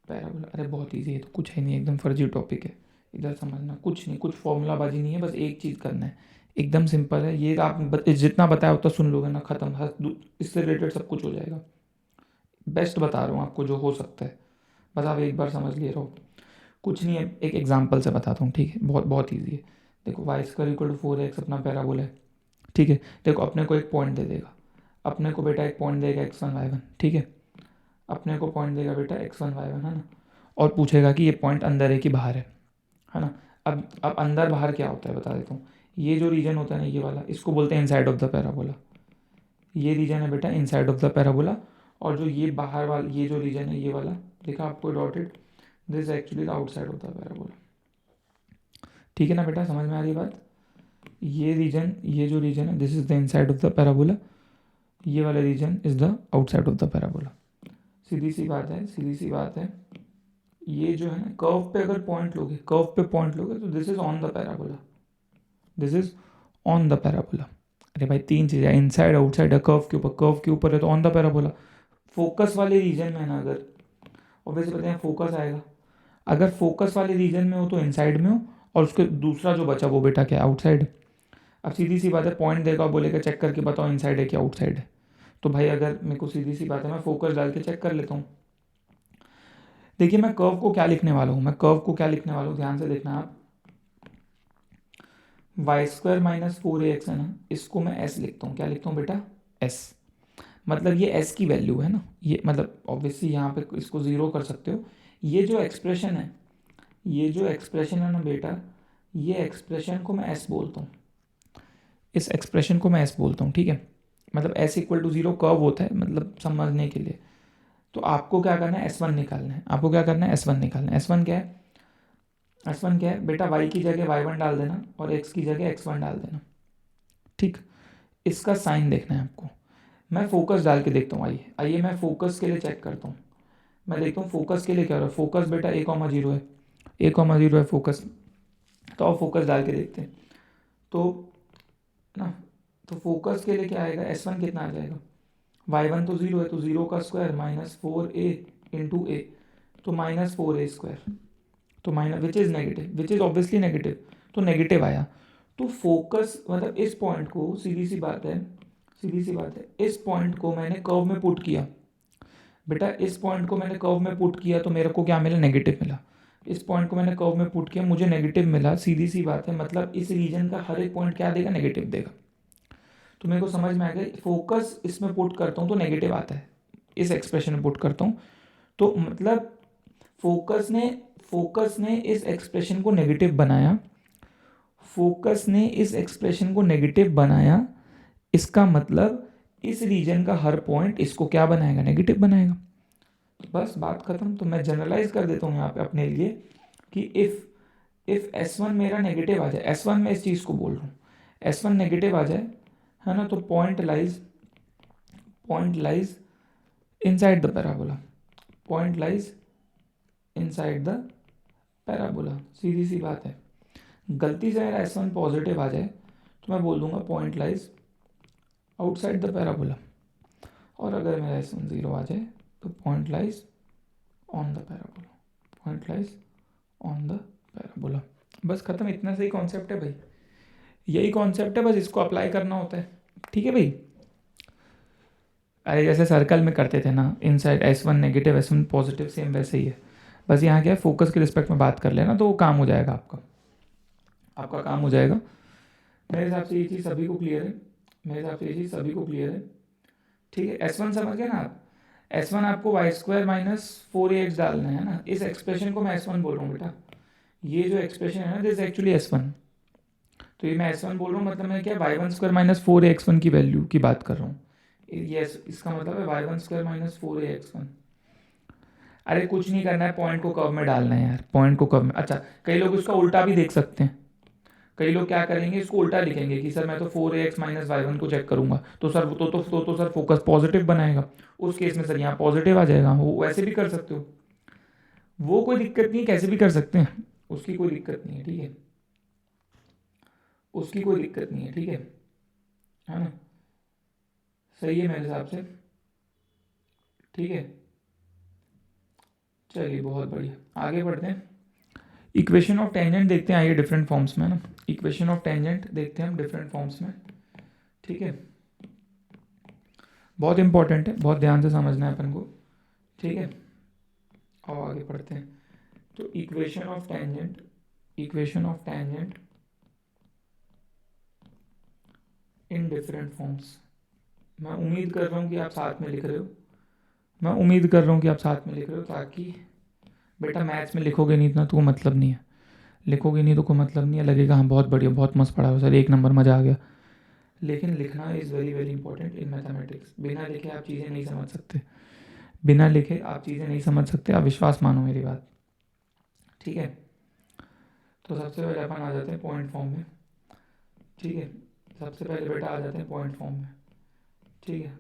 parabola. अरे बहुत ईजी है, तो कुछ है नहीं, एकदम फर्जी टॉपिक है, इधर समझना, कुछ नहीं, कुछ फॉर्मूला बाजी नहीं है, बस एक चीज़ करना है, एकदम सिंपल है। ये आप जितना बताया उतना सुन लोगे ना, ख़त्म, इससे रिलेटेड सब कुछ हो जाएगा। बेस्ट बता रहा हूँ आपको जो हो सकता है, बस आप एक बार समझ लिए रहो। कुछ नहीं है, एक एग्जांपल से बताता हूँ, ठीक है, बहुत बहुत ईजी है। देखो Y square equal to 4x अपना पैराबोला है, ठीक है। देखो अपने को एक पॉइंट दे देगा, अपने को बेटा एक पॉइंट देगा x1y1, ठीक है, अपने को पॉइंट देगा बेटा x1y1, है ना, और पूछेगा कि ये पॉइंट अंदर है कि बाहर है ना। अब अंदर बाहर क्या होता है बता देता हूँ। ये जो रीजन होता है ना, ये वाला, इसको बोलते हैं इनसाइड ऑफ द पैराबोला, ये रीजन है बेटा इनसाइड ऑफ द पैराबोला। और जो ये बाहर वाला, ये जो रीजन है ये वाला, देखा आपको dotted, this actually the outside of the parabola, ठीक है ना बेटा, समझ में आ रही बात। ये रीजन, ये जो रीजन है, this is the inside of the parabola, ये वाला region is the outside of the parabola. सीधी सी बात है, सीधी सी बात है। ये जो है ना कर्व पे अगर पॉइंट लोगे, कर्व पे पॉइंट लोगे तो this is on the parabola, this is on the parabola. अरे भाई तीन चीज़ें, इनसाइड आउटसाइड है, कर्व के ऊपर है तो ऑन द पैराबोला। फोकस वाले रीजन में ना, अगर ऑब्वियसली पता है फोकस आएगा, अगर फोकस वाले रीजन में हो तो इनसाइड में हो, और उसके दूसरा जो बचा वो बेटा क्या, आउटसाइड। अब सीधी सी बात है, पॉइंट देगा बोलेगा चेक करके बताओ इनसाइड है कि आउटसाइड है। तो भाई अगर मेरे को सीधी सी बात है, मैं फोकस डाल के चेक कर लेता हूँ। देखिए मैं कर्व को क्या लिखने वाला हूँ, मैं कर्व को क्या लिखने वाला हूँ, ध्यान से देखना आप। वाई स्क्वायर माइनस 4ax है ना, इसको मैं एस लिखता हूँ। क्या लिखता हूँ बेटा, एस। मतलब ये एस की वैल्यू है ना, ये मतलब ऑब्वियसली यहाँ पे इसको ज़ीरो कर सकते हो। ये जो एक्सप्रेशन है, ये जो एक्सप्रेशन है ना बेटा, ये एक्सप्रेशन को मैं एस बोलता हूँ, इस एक्सप्रेशन को मैं एस बोलता हूँ, ठीक है। मतलब S equal to zero curve होता है, मतलब समझने के लिए। तो आपको क्या करना है, S1 निकालना है। आपको क्या करना है, S1 निकालना है। S1 क्या है, S1 क्या है बेटा, y की जगह y1 डाल देना और x की जगह x1 डाल देना, ठीक। इसका साइन देखना है आपको। मैं फोकस डाल के देखता हूँ, आइए आइए मैं फोकस के लिए चेक करता हूँ। मैं देखता हूँ फोकस के लिए क्या हो रहा है। फोकस बेटा a,0 है, a,0 है फोकस। तो आप फोकस डाल के देखते हैं तो ना, तो फोकस के लिए क्या आएगा, S1 कितना आ जाएगा, y1 तो 0 है, तो 0 का स्क्वायर माइनस 4a इंटू ए, तो माइनस 4a²। तो minus which is negative, which is obviously negative, तो नेगेटिव आया। तो फोकस मतलब इस पॉइंट को, सीधी सी बात है, सीधी सी बात है, इस पॉइंट को मैंने कर्व में पुट किया बेटा, इस पॉइंट को मैंने कर्व में पुट किया तो मेरे को क्या मिला, नेगेटिव मिला। इस पॉइंट को मैंने कर्व में पुट किया, मुझे नेगेटिव मिला। सीधी सी बात है, मतलब इस रीजन का हर एक पॉइंट क्या देगा, नेगेटिव देगा। तो मेरे को समझ में आ गया, फोकस इसमें पुट करता हूँ तो नेगेटिव आता है, इस एक्सप्रेशन में पुट करता हूँ तो मतलब फोकस ने फोकस ने इस एक्सप्रेशन को नेगेटिव बनाया, फोकस ने इस एक्सप्रेशन को नेगेटिव बनाया। इसका मतलब इस रीजन का हर पॉइंट इसको क्या बनाएगा, नेगेटिव बनाएगा। बस बात खत्म। तो मैं जनरलाइज कर देता हूँ यहाँ पे अपने लिए कि इफ S1 मेरा नेगेटिव आ जाए, S1 में इस चीज़ को बोल रहा हूँ, S1 नेगेटिव आ जाए है ना, तो point lies inside the parabola, point lies inside the parabola. सीधी सी बात है। गलती से मेरा S1 पॉजिटिव आ जाए तो मैं बोल दूंगा point lies outside the parabola, और अगर मेरा S1 0 आ जाए तो point lies on the parabola, point lies on the parabola. बस खत्म, इतना सही कॉन्सेप्ट है भाई, यही कॉन्सेप्ट है, बस इसको अप्लाई करना होता है, ठीक है भाई। अरे जैसे सर्कल में करते थे ना, inside S1 negative S1 positive, same वैसे ही है। बस यहाँ क्या है, फोकस के रिस्पेक्ट में बात कर लेना तो वो काम हो जाएगा आपका, आपका काम हो जाएगा। मेरे हिसाब से ये चीज़ सभी को क्लियर है, मेरे हिसाब से ये चीज़ सभी को क्लियर है, ठीक है। S1 समझ गए ना आप, S1 आपको वाई स्क्वायर माइनस 4ax डालना है ना, इस एक्सप्रेशन को मैं S1 बोल रहा हूँ बेटा। ये जो एक्सप्रेशन है ना, दिस एक्चुअली S1। तो ये मैं S1 बोल रहा हूँ, मतलब मैं क्या y1² माइनस 4ax1 की वैल्यू की बात कर रहा हूँ। ये इसका मतलब है y1² माइनस 4ax1। अरे कुछ नहीं करना है, पॉइंट को कर्व में डालना है यार, पॉइंट को कर्व में। अच्छा, कई लोग इसका उल्टा भी देख सकते हैं। कई लोग क्या करेंगे, इसको उल्टा लिखेंगे कि सर मैं तो 4ax माइनस y1 को चेक करूंगा तो सर तो सर फोकस पॉजिटिव बनाएगा, उस केस में सर यहाँ पॉजिटिव आ जाएगा। वो वैसे भी कर सकते हो, वो कोई दिक्कत नहीं, कैसे भी कर सकते हैं, उसकी कोई दिक्कत नहीं है, ठीक है, उसकी कोई दिक्कत नहीं है, ठीक है ना। सही है मेरे हिसाब से, ठीक है। चलिए बहुत बढ़िया, आगे बढ़ते हैं। इक्वेशन ऑफ टेंजेंट देखते हैं, आइए डिफरेंट फॉर्म्स में ना, इक्वेशन ऑफ टेंजेंट देखते हैं हम डिफरेंट फॉर्म्स में, ठीक है। बहुत इंपॉर्टेंट है, बहुत ध्यान से समझना है अपन को, ठीक है। और आगे पढ़ते हैं। तो equation of tangent, equation of tangent in different forms. मैं उम्मीद कर रहा हूँ कि आप साथ में लिख रहे हो, मैं उम्मीद कर रहा हूँ कि आप साथ में लिख रहे हो, ताकि बेटा मैथ्स में लिखोगे नहीं इतना तो कोई मतलब नहीं है, लिखोगे नहीं तो कोई मतलब नहीं है, लगेगा हाँ बहुत बढ़िया बहुत मस्त पढ़ा हो सर, एक नंबर, मज़ा आ गया। लेकिन लिखना is very very important in mathematics. बिना लिखे आप चीज़ें नहीं समझ सकते, बिना लिखे आप चीज़ें नहीं समझ सकते, आप विश्वास मानो मेरी बात, ठीक है। तो सबसे पहले अपन आ जाते हैं पॉइंट फॉर्म में, ठीक है। सबसे पहले बेटा आ जाते हैं पॉइंट फॉर्म में, ठीक है।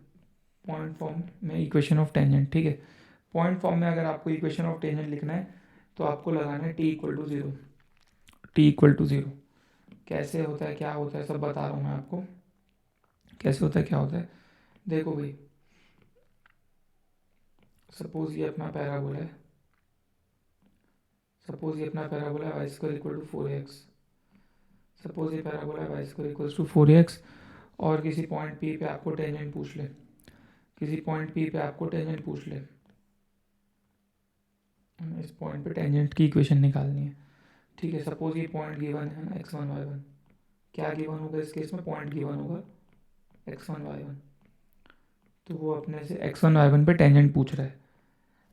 पॉइंट फॉर्म में इक्वेशन ऑफ टेंजेंट, ठीक है। पॉइंट फॉर्म में अगर आपको इक्वेशन ऑफ टेंजेंट लिखना है तो आपको लगाना है T equal to zero. T equal to zero कैसे होता है, क्या होता है, सब बता रहा हूँ मैं आपको कैसे होता है, क्या होता है। देखो भाई, सपोज ये अपना पैराबोला है, सपोज ये अपना पैराबोला है y square equal to 4x। Suppose ये पैराबोला है y square equal to 4x और किसी पॉइंट पी पे आपको टेंजेंट पूछ ले, किसी पॉइंट पी पे आपको टेंजेंट पूछ ले, हमें इस पॉइंट पे टेंजेंट की इक्वेशन निकालनी है, ठीक है। सपोज ये पॉइंट गिवन है ना x1 y1, क्या गिवन होगा इस केस में, पॉइंट गिवन होगा x1 y1। तो वो अपने से x1 y1 पे टेंजेंट पूछ रहा है,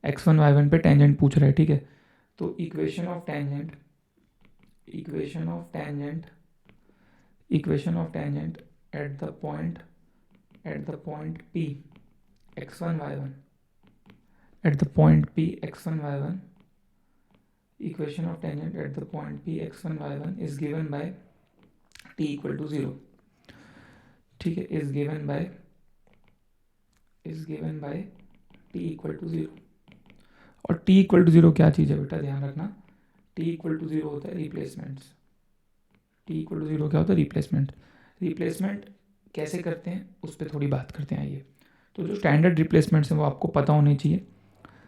x1 y1 पे टेंजेंट पूछ रहा है, ठीक है। तो equation of tangent, equation of tangent, equation of tangent at the point, at the point p x1 y1, at the point p x1 y1, equation of tangent at the point p x1 y1 is given by t equal to 0, ठीक है। is given by t equal to 0। और t equal to 0 क्या चीज़ है बेटा, ध्यान रखना, t equal to 0 होता है रिप्लेसमेंट्स। t equal to 0 क्या होता है, रिप्लेसमेंट। रिप्लेसमेंट कैसे करते हैं उस पर थोड़ी बात करते हैं आइए। तो जो स्टैंडर्ड रिप्लेसमेंट्स हैं वो आपको पता होने चाहिए,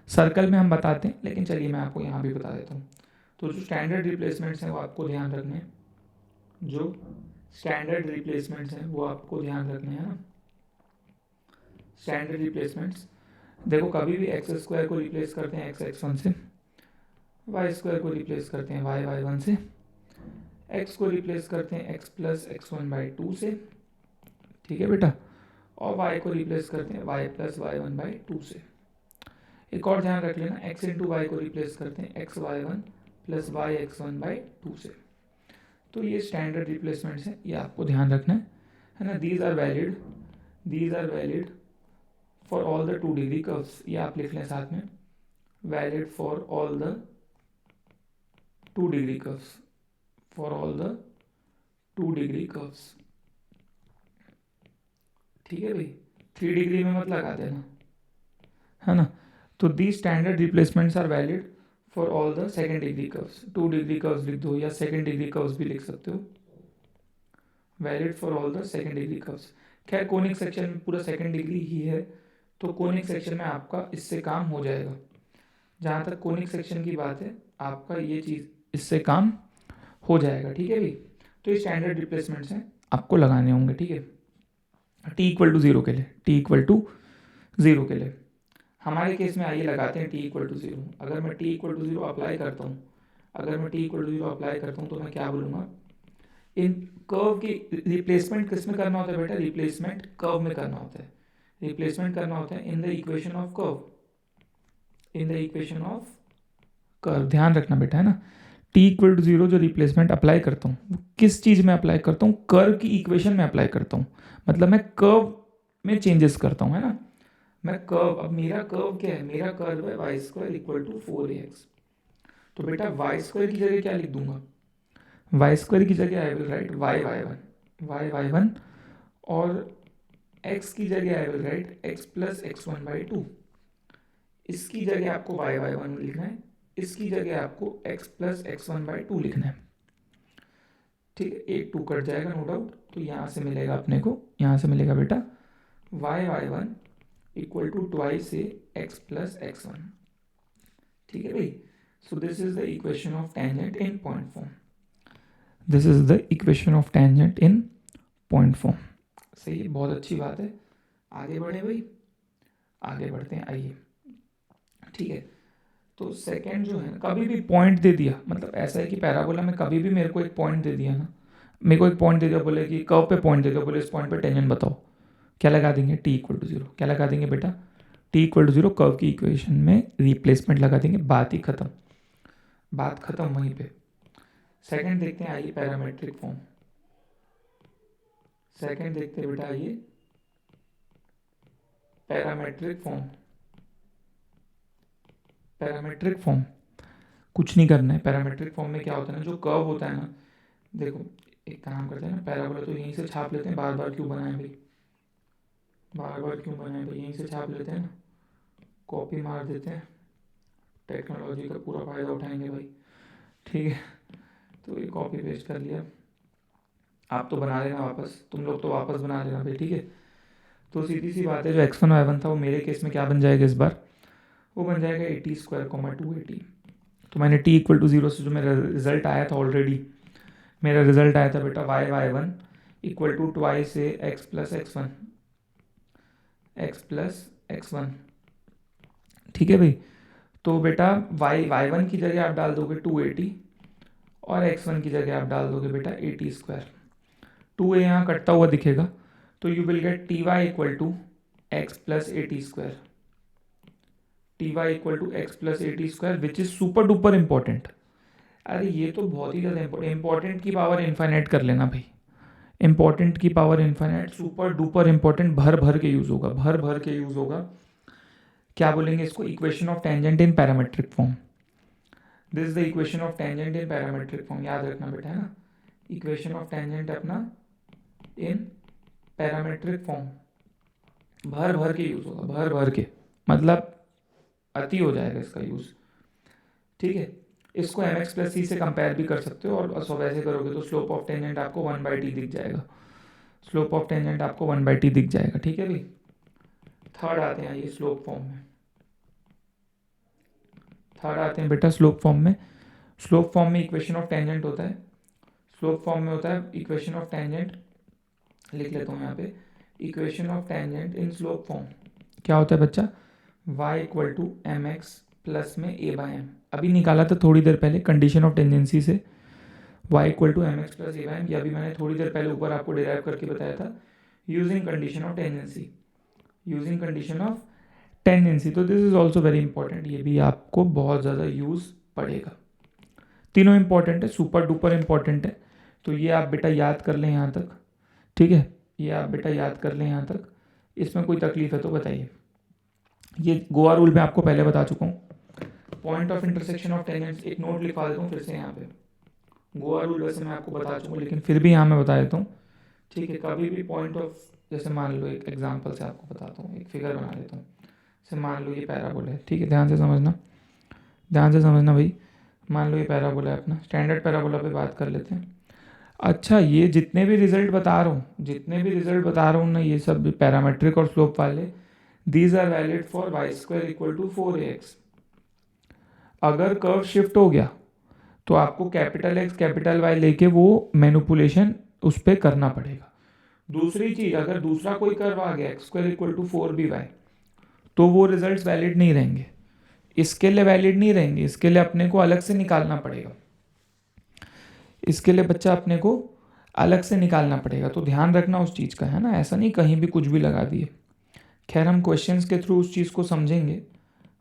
सर्कल में हम बताते हैं, लेकिन चलिए मैं आपको यहाँ भी बता देता हूँ। तो जो स्टैंडर्ड रिप्लेसमेंट्स हैं वो आपको ध्यान रखने हैं, जो स्टैंडर्ड रिप्लेसमेंट्स हैं वो आपको ध्यान रखने हैं ना। स्टैंडर्ड रिप्लेसमेंट्स देखो, कभी भी एक्स स्क्वायर को रिप्लेस करते हैं एक्स x1 से, वाई स्क्वायर को रिप्लेस करते हैं वाई y1 से, एक्स को रिप्लेस करते हैं एक्स प्लस x1/2 से, ठीक है बेटा, और वाई को रिप्लेस करते हैं वाई प्लस y1/2 से। एक और ध्यान रख लेना, x इंटू वाई को रिप्लेस करते हैं x y1 plus Y x1/2 से। तो ये स्टैंडर्ड रिप्लेसमेंट्स हैं, ये आपको ध्यान रखना है ना। These are valid, these are valid for all the 2 degree curves, ये आप लिख लें साथ में, valid for all the 2 degree curves, for all the 2 degree curves, ठीक है भाई। 3 डिग्री में मत लगा देना, है ना। तो the standard replacements are valid for all the second degree curves, 2 degree curves लिख दो या सेकेंड डिग्री कर्व्स भी लिख सकते हो, valid for all the second degree curves. खैर कोनिक सेक्शन में पूरा सेकेंड डिग्री ही है, तो कोनिक सेक्शन में आपका इससे काम हो जाएगा। जहाँ तक कोनिक सेक्शन की बात है, आपका ये चीज़ इससे काम हो जाएगा, ठीक है भाई। तो ये स्टैंडर्ड रिप्लेसमेंट्स हैं, आपको लगाने होंगे, ठीक है। टी इक्वल टू 0 के लिए, टी इक्वल टू 0 के लिए हमारे केस में आइए लगाते हैं टी इक्वल टू 0। अगर मैं टी इक्वल टू 0 अप्लाई करता हूँ, अगर मैं टी इक्वल टू 0 अप्लाई करता हूँ तो मैं क्या बोलूँगा, इन कर्व की रिप्लेसमेंट किस में करना होता है बेटा, रिप्लेसमेंट कर्व में करना होता है, रिप्लेसमेंट करना होता है in the equation of curve, in the equation of curve. ध्यान रखना बेटा, है ना। टी इक्वल टू 0 जो रिप्लेसमेंट अप्लाई करता हूँ वो किस चीज़ में अप्लाई करता हूँ, कर्व की इक्वेशन में अप्लाई करता हूँ, मतलब मैं कर्व में चेंजेस करता हूँ, है ना। मैं कर्व, अब मेरा कर्व क्या है, मेरा कर्व है y square equal to 4ax। तो बेटा वाई स्क्वायर की जगह क्या लिख दूंगा, वाई स्क्वायर की जगह आई विल राइट y1 और x की जगह I will write x plus x1/2। इसकी जगह आपको y1 लिखना है, इसकी जगह आपको x प्लस x1/2 लिखना है, ठीक है। एक 2 कट जाएगा नो डाउट, तो यहाँ से मिलेगा अपने को, यहाँ से मिलेगा बेटा y1 इक्वल टू ट्वाइस से x प्लस x1, ठीक है भाई। सो this is the equation of tangent in point form, this is the equation of tangent in point form. सही है, बहुत अच्छी बात है। आगे बढ़े भाई, आगे बढ़ते हैं आइए, ठीक है। तो सेकंड जो है ना, कभी भी पॉइंट दे दिया, मतलब ऐसा है कि पैराबोला में कभी भी मेरे को एक पॉइंट दे दिया ना, मेरे को एक पॉइंट दे दिया, बोले कि कर्व पे पॉइंट दे दिया, बोले इस पॉइंट पे टेंजेंट बताओ, क्या लगा देंगे, टी इक्वल टू 0। क्या लगा देंगे बेटा, टी इक्वल टू 0, कर्व की इक्वेशन में रिप्लेसमेंट लगा देंगे, बात ही खत्म, बात खत्म वहीं पे। सेकंड देखते हैं आइए, पैरामेट्रिक फॉर्म। सेकंड देखते हैं बेटा आइए, पैरामेट्रिक फॉर्म। पैरामेट्रिक फॉर्म कुछ नहीं करना है, पैरामेट्रिक फॉर्म में क्या होता है ना, जो कर्व होता है ना, देखो एक काम करते हैं ना, पैराबोला तो यहीं से छाप लेते हैं, बार बार क्यों बनाएं भाई, बार बार क्यों बनाए भाई, यहीं से छाप लेते हैं ना, कॉपी मार देते हैं, टेक्नोलॉजी का पूरा फ़ायदा उठाएंगे भाई। ठीक है, तो ये कॉपी पेस्ट कर लिया। आप तो बना लेना वापस, तुम लोग तो वापस बना लेना भाई, ठीक है। तो सीधी सी बात है, जो x1 y1 था वो मेरे केस में क्या बन जाएगा इस बार, वो बन जाएगा 80² 280। तो मैंने t=0 से जो मेरा रिजल्ट आया था ऑलरेडी, मेरा रिजल्ट आया था बेटा y1 = ट्वाइस ए एक्स प्लस एक्स वन। ठीक है भाई, तो बेटा y1 की जगह आप डाल दोगे 280 और x1 की जगह आप डाल दोगे बेटा 80²। 2a यहाँ कटता हुआ दिखेगा, तो you will gate ty=x+80²। ty=x+80² which is super duper important. अरे ये तो बहुत ही ज़्यादा इंपॉर्टेंट की पावर इन्फाइनाइट कर लेना भाई, इंपॉर्टेंट की power infinite, super duper important, भर भर के यूज़ होगा, भर भर के यूज़ होगा। क्या बोलेंगे इसको, equation of tangent in parametric form. This is the equation of tangent in parametric form, याद रखना बेटा, है ना। इक्वेशन ऑफ टेंजेंट अपना इन पैरामेट्रिक फॉर्म, भर भर के यूज़ होगा, भर भर के, मतलब अति हो जाएगा इसका यूज़। ठीक है, इसको mx+c से कंपेयर भी कर सकते हो, और सो वैसे करोगे तो स्लोप ऑफ टेंजेंट आपको 1/t दिख जाएगा, स्लोप ऑफ टेंजेंट आपको 1/t दिख जाएगा। ठीक है भाई, थर्ड आते हैं ये स्लोप फॉर्म में, थर्ड आते हैं बेटा स्लोप फॉर्म में। स्लोप फॉर्म में इक्वेशन ऑफ टेंजेंट होता है, स्लोप फॉर्म में होता है इक्वेशन ऑफ टेंजेंट, लिख लेता हूँ यहाँ पे, equation of tangent in slope form क्या होता है बच्चा, y=mx प्लस में a/m। अभी निकाला था थोड़ी देर पहले कंडीशन ऑफ टेंजेंसी से, y=mx प्लस a/m, या अभी मैंने थोड़ी देर पहले ऊपर आपको डिराइव करके बताया था, using condition of tangency, using condition of tendency. तो this is also very important, ये भी आपको बहुत ज़्यादा यूज़ पड़ेगा। तीनों इंपॉर्टेंट है, सुपर डुपर इंपॉर्टेंट है, तो ये आप बेटा याद कर लें यहाँ तक। ठीक है, ये आप बेटा याद कर लें यहाँ तक, इसमें कोई तकलीफ है तो बताइए। ये गोवा रूल मैं आपको पहले बता चुका हूँ, point of intersection of tangents, एक नोट लिखवा देता हूँ फिर से यहाँ पे। गोवा रूल वैसे मैं आपको बता चुका हूँ, लेकिन फिर भी यहाँ मैं बता देता हूँ। ठीक है, कभी भी पॉइंट ऑफ, जैसे मान लो एक एग्जांपल से आपको बताता हूँ, एक फिगर बना देता हूँ। जैसे मान लो ये पैराबोला है, ठीक है, ध्यान से समझना, ध्यान से समझना भाई। मान लो ये पैराबोला है अपना, स्टैंडर्ड पैराबोला पे बात कर लेते हैं। अच्छा, ये जितने भी रिजल्ट बता रहा हूँ, जितने भी रिजल्ट बता रहा हूँ ना, ये सब पैरामेट्रिक और स्लोप वाले, these are valid for y² = 4ax। अगर कर्व शिफ्ट हो गया तो आपको कैपिटल X कैपिटल Y लेके वो मैनिपुलेशन उस पर करना पड़ेगा। दूसरी चीज़, अगर दूसरा कोई कर्व आ गया x² = 4by, तो वो रिजल्ट्स वैलिड नहीं रहेंगे, इसके लिए वैलिड नहीं रहेंगे, इसके लिए अपने को अलग से निकालना पड़ेगा, इसके लिए बच्चा अपने को अलग से निकालना पड़ेगा। तो ध्यान रखना उस चीज़ का, है ना, ऐसा नहीं कहीं भी कुछ भी लगा दिए। खैर हम क्वेश्चंस के थ्रू उस चीज़ को समझेंगे,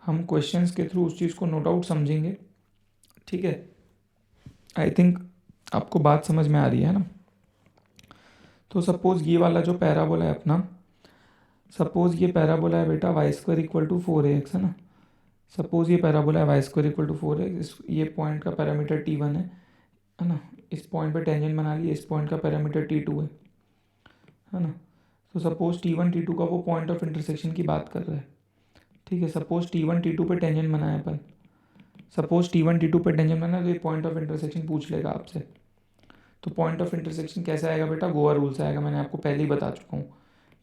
हम क्वेश्चंस के थ्रू उस चीज़ को नो डाउट समझेंगे। ठीक है, आई थिंक आपको बात समझ में आ रही है ना। तो सपोज़ ये वाला जो पैराबोला है अपना, सपोज़ ये पैराबोला है बेटा y² = 4ax, है ना। सपोज़ ये पैराबोला है y² = 4ax, ये पॉइंट का पैरामीटर t1 है ना, इस पॉइंट पे टेंजेंट बना लिया, इस पॉइंट का पैरामीटर t2 है ना। तो सपोज़ t1 t2 का वो पॉइंट ऑफ इंटरसेक्शन की बात कर रहा है। ठीक है, सपोज़ t1 t2 पे टेंजेंट बनाया अपन, सपोज़ t1 t2 पे टेंजेंट बना, तो ये पॉइंट ऑफ इंटरसेक्शन पूछ लेगा आपसे। तो पॉइंट ऑफ इंटरसेक्शन कैसे आएगा बेटा, गोवा रूल से आएगा, मैंने आपको पहले ही बता चुका हूँ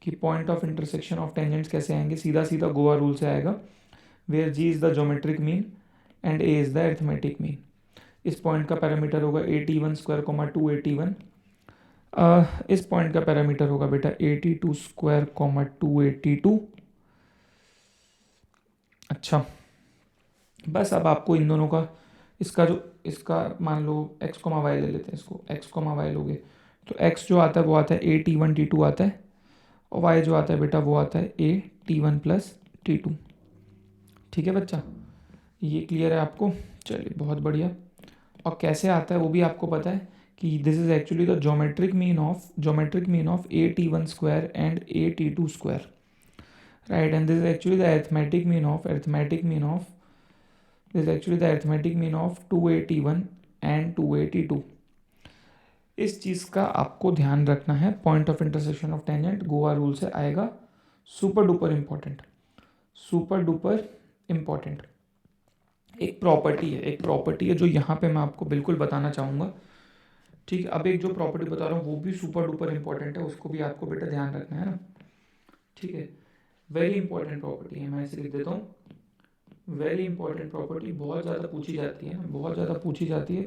कि point of intersection of tangents कैसे आएंगे, सीधा सीधा गोवा रूल से आएगा, where g is the geometric mean and a is the arithmetic mean. इस पॉइंट का पैरामीटर होगा 81² 281, इस पॉइंट का पैरामीटर होगा बेटा 82² 282। अच्छा, बस अब आपको इन दोनों का, इसका जो, इसका मान लो x, y ले लेते हैं, इसको x, y लोगे तो x जो आता है वो आता है a t1 t2 आता है, और y जो आता है बेटा वो आता है a t1 + t2। ठीक है बच्चा, ये क्लियर है आपको, चलिए बहुत बढ़िया। और कैसे आता है वो भी आपको पता है कि this is actually the geometric mean of a t1² and a t2², right, and this is actually the arithmetic mean of this is actually the arithmetic mean of 281 and 282। इस चीज़ का आपको ध्यान रखना है, point of intersection of tangent Goa rule से आएगा, super duper important, super duper important एक property है जो यहाँ पे मैं आपको बिल्कुल बताना चाहूँगा। ठीक है, अब एक जो प्रॉपर्टी बता रहा हूँ वो भी सुपर डुपर इम्पॉर्टेंट है, उसको भी आपको बेटा ध्यान रखना है ना। ठीक है, वेरी इंपॉर्टेंट प्रॉपर्टी है, मैं इसे लिख देता हूँ। वेरी इंपॉर्टेंट प्रॉपर्टी, बहुत ज़्यादा पूछी जाती है ना, बहुत ज़्यादा पूछी जाती है।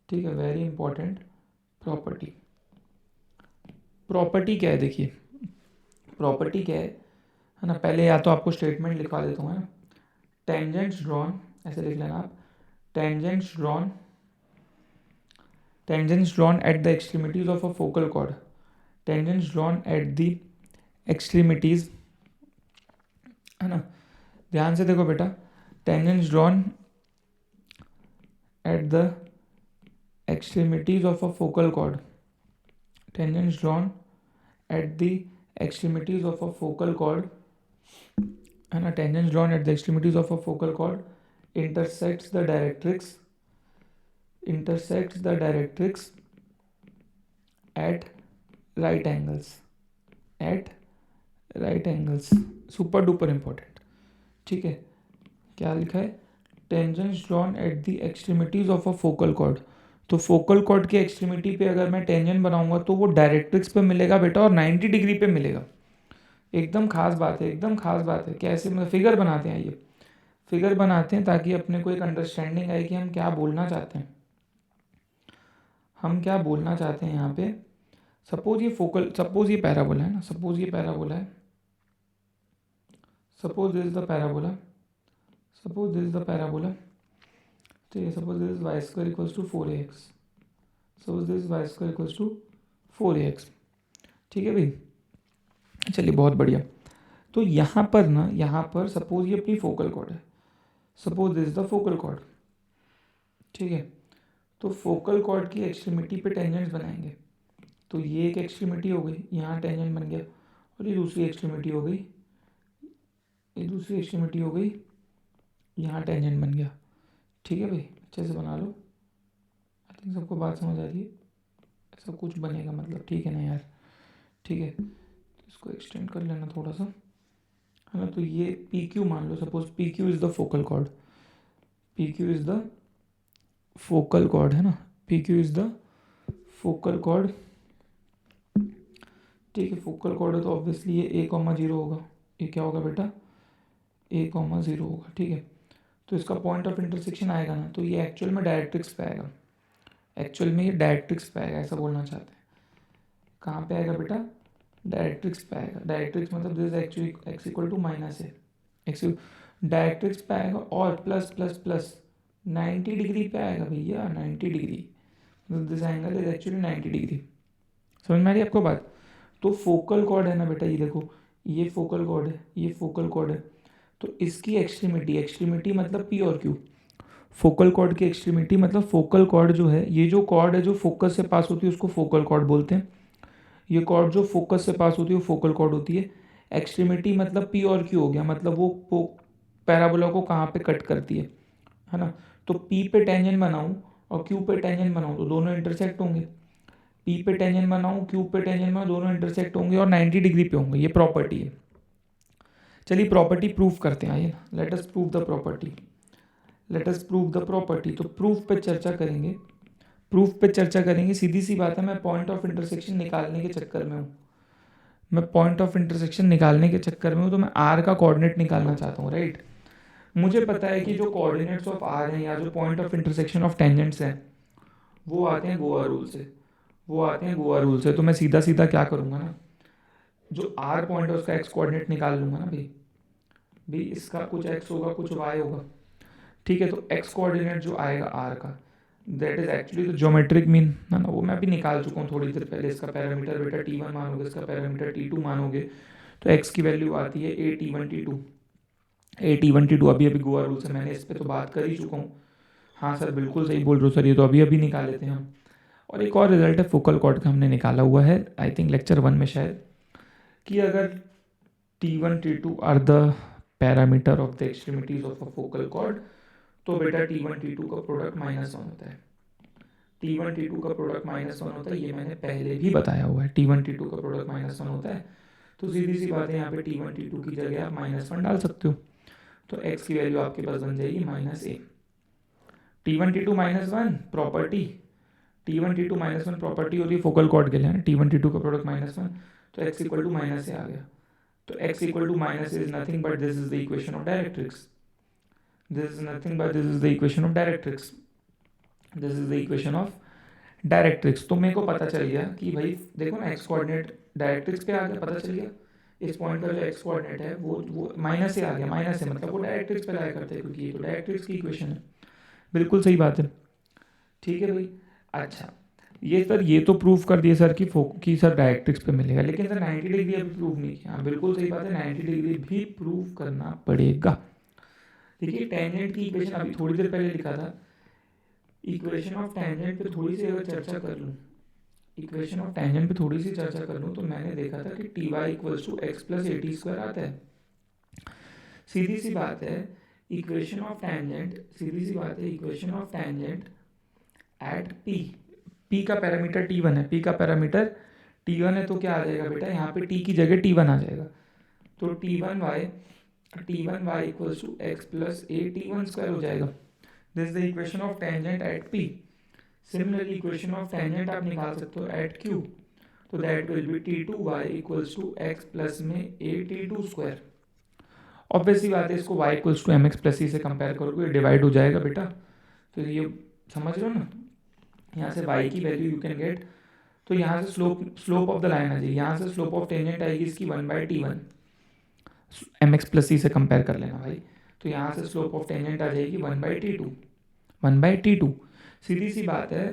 ठीक है, वेरी इंपॉर्टेंट प्रॉपर्टी। प्रॉपर्टी क्या है, देखिए प्रॉपर्टी क्या है ना। पहले या तो आपको स्टेटमेंट लिखवा देता हूँ, है ना। टेंजेंट्स ड्रॉन, ऐसे लिख लेना आप, tangents drawn at the extremities of a focal chord, tangents drawn at the extremities, है ना। ध्यान से देखो बेटा, tangents drawn at the extremities of a focal chord, tangents drawn at the extremities of a focal chord, है ना। tangents drawn at the extremities of a focal chord intersects the directrix at right angles, super duper important. ठीक है, क्या लिखा है, tangents drawn at the extremities of a focal chord. तो focal cord की extremity पे अगर मैं टेंजेंट बनाऊंगा तो वो डायरेक्ट्रिक्स पे मिलेगा बेटा, और 90 डिग्री पे मिलेगा। एकदम खास बात है, एकदम खास बात है। कैसे, मतलब फिगर बनाते हैं, ये फिगर बनाते हैं ताकि अपने को एक अंडरस्टैंडिंग आए कि हम क्या बोलना चाहते हैं, हम क्या बोलना चाहते हैं यहाँ पे। सपोज ये पैराबोला है ना, सपोज ये पैराबोला है, suppose this is the parabola, suppose this is the parabola. ठीक है, suppose this is y square equals to 4ax, suppose this y square equals to 4ax। ठीक है भाई, चलिए बहुत बढ़िया। तो यहाँ पर ना, यहाँ पर सपोज ये अपनी फोकल कॉर्ड है, suppose this the focal chord. ठीक है, तो फोकल कॉर्ड की एक्सट्रीमिटी पे टेंजेंट्स बनाएंगे। तो ये एक एक्सट्रीमिटी हो गई, यहाँ टेंजेंट बन गया, और ये दूसरी एक्सट्रीमिटी हो गई, ये दूसरी एक्सट्रीमिटी हो गई, यहाँ टेंजेंट बन गया। ठीक है भाई, अच्छे से बना लो। आई थिंक सबको बात समझ आ रही है, ऐसा कुछ बनेगा मतलब, ठीक है ना यार। ठीक है, इसको एक्सटेंड कर लेना थोड़ा सा, है ना। तो ये पी क्यू मान लो, suppose P Q is the focal chord, P Q is the focal chord, है ना, P Q is the focal chord. ठीक है, फोकल कॉर्ड है तो ऑब्वियसली ये a,0 होगा, ये क्या होगा बेटा, a,0 होगा। ठीक है, तो इसका पॉइंट ऑफ इंटरसेक्शन आएगा ना, तो ये एक्चुअल में डायरेक्ट्रिक्स पे आएगा, एक्चुअल में ये डायरेक्ट्रिक्स पे आएगा, ऐसा बोलना चाहते हैं। कहाँ पे आएगा बेटा, डायरेक्ट्रिक्स पे आएगा। डायरेक्ट्रिक्स मतलब this actually x equal to minus है, एक्स डायरेक्ट्रिक्स पे आएगा, और प्लस प्लस प्लस 90 डिग्री पे आएगा भैया, 90 डिग्री, मतलब this angle is actually 90 degree. समझ में आ रही है आपको बात। तो फोकल कॉर्ड है ना बेटा, ये देखो, ये फोकल कॉर्ड है, ये फोकल कॉर्ड है, तो इसकी एक्सट्रीमिटी, एक्सट्रीमिटी मतलब पी और क्यू, फोकल कॉर्ड की एक्सट्रीमिटी मतलब फोकल कॉर्ड जो है, ये जो कॉर्ड है जो फोकस से पास होती है उसको फोकल कॉर्ड बोलते हैं। ये कॉर्ड जो फोकस से पास होती है वो फोकल कॉर्ड होती है। एक्सट्रीमिटी मतलब पी और क्यू हो गया, मतलब वो पैराबोला को कहाँ पे कट करती है ना। तो पी पे टेंजेंट बनाऊँ और क्यू पे टेंजेंट बनाऊँ तो दोनों इंटरसेक्ट होंगे। पी पे टेंजेंट बनाऊँ, क्यू पे टेंजेंट बनाऊँ, दोनों इंटरसेक्ट होंगे और 90 डिग्री पे होंगे। ये प्रॉपर्टी है। चलिए प्रॉपर्टी प्रूफ करते हैं, आइए ना, let us prove the property, let us prove the property. तो प्रूफ पे चर्चा करेंगे, प्रूफ पे चर्चा करेंगे। सीधी सी बात है, मैं पॉइंट ऑफ इंटरसेक्शन निकालने के चक्कर में हूँ, मैं पॉइंट ऑफ इंटरसेक्शन निकालने के चक्कर में हूँ, तो मैं आर का कोऑर्डिनेट निकालना चाहता हूँ, राइट। मुझे पता है कि जो कोऑर्डिनेट्स ऑफ आर हैं या जो point of intersection of tangents हैं वो आते हैं गोआ रूल से, वो आते हैं गोआ रूल से। तो मैं सीधा सीधा क्या करूँगा ना, जो आर पॉइंट है उसका एक्स कोऑर्डिनेट निकाल लूँगा ना भाई, भाई इसका कुछ एक्स होगा कुछ वाई होगा। ठीक है, तो एक्स कोऑर्डिनेट जो आएगा आर का, that is actually the geometric mean, है ना, वो मैं भी निकाल चुका हूँ थोड़ी देर पहले। इसका पैरामीटर बेटा t1 मानोगे, इसका पैरामीटर t2 मानोगे, तो x की वैल्यू आती है a t1 t2 अभी अभी गोआ रूल से मैंने इस पर तो बात कर ही चुका हूँ। हाँ सर बिल्कुल सही बोल रहे हो सर, ये तो अभी अभी निकाल लेते हैं हम। और एक और रिजल्ट है फोकल कॉर्ड का, हमने निकाला हुआ है आई थिंक लेक्चर 1 में शायद, कि अगर t1 t2 are the parameter of the extremities of a focal chord, तो बेटा t1 t2 का प्रोडक्ट -1 होता है। t1 t2 का प्रोडक्ट -1 होता है, ये मैंने पहले भी बताया हुआ है, t1 t2 का प्रोडक्ट -1 होता है। तो सीधी सी बात है, यहाँ पे T1 T2 की जगह आप -1 डाल सकते हो, तो x की वैल्यू आपके पास बन जाएगी -a। T1 T2 -1 property, T1 T2 -1 property होती है फोकल कॉर्ड के लिए, T1 T2 का प्रोडक्ट -1, तो x इक्वल टू -a आ गया। तो x equal to -a is nothing but this is the equation of directrix, this is nothing but this is the equation of directrix, this is the equation of directrix. तो मेरे को पता चल गया कि भाई देखो ना, एक्स कोऑर्डिनेट डायरेक्ट्रिक्स पे आ गया, पता चल गया इस पॉइंट का जो एक्स कोऑर्डिनेट है वो माइनस से आ गया, माइनस से मतलब वो डायरेक्ट्रिक्स पे लाया करते हैं, क्योंकि ये तो डायरेक्ट्रिक्स की इक्वेशन है। बिल्कुल सही बात है, ठीक है भाई। अच्छा, ये सर ये तो प्रूव कर दिए सर कि सर डायरेक्ट्रिक्स पे मिलेगा, लेकिन सर 90 डिग्री अभी प्रूव नहीं किया। हाँ बिल्कुल सही बात है, 90 डिग्री भी प्रूव करना पड़ेगा। देखिए टेंजेंट की इक्वेशन अभी थोड़ी देर पहले लिखा था, इक्वेशन ऑफ टेंजेंट पे थोड़ी सी अगर चर्चा कर लूँ, इक्वेशन ऑफ टेंजेंट पे थोड़ी सी चर्चा कर लूँ, तो मैंने देखा था कि T Y equals to X plus A T square आता है। सीधी सी बात है, इक्वेशन ऑफ टेंजेंट, सीधी सी बात है, equation of tangent at P, P का पैरामीटर T1 है, पी का पैरामीटर T1 है, तो क्या आ जाएगा बेटा, यहाँ पे टी की जगह T1 आ जाएगा, तो T1y equals to X plus A T1 square हो जाएगा। This is the equation of tangent at P. Similarly equation of tangent आप निकाल सकते हो एट क्यू, तो that will be T2y equals to X plus में ए T2 स्क्वायर। ऑब्वियसली बात है, इसको y equals to M X plus C से कंपेयर करोगे, डिवाइड हो जाएगा बेटा, तो ये समझ लो ना, यहाँ से y की वैल्यू यू कैन गेट, तो यहाँ से स्लोप ऑफ द लाइन आ जाएगी, यहाँ से स्लोप ऑफ टेंजेंट आएगी इसकी 1/T1, M X plus C से कंपेयर कर लेना भाई, तो यहाँ से स्लोप ऑफ टेंजेंट आ जाएगी 1/T2, 1/T2। सीधी सी बात है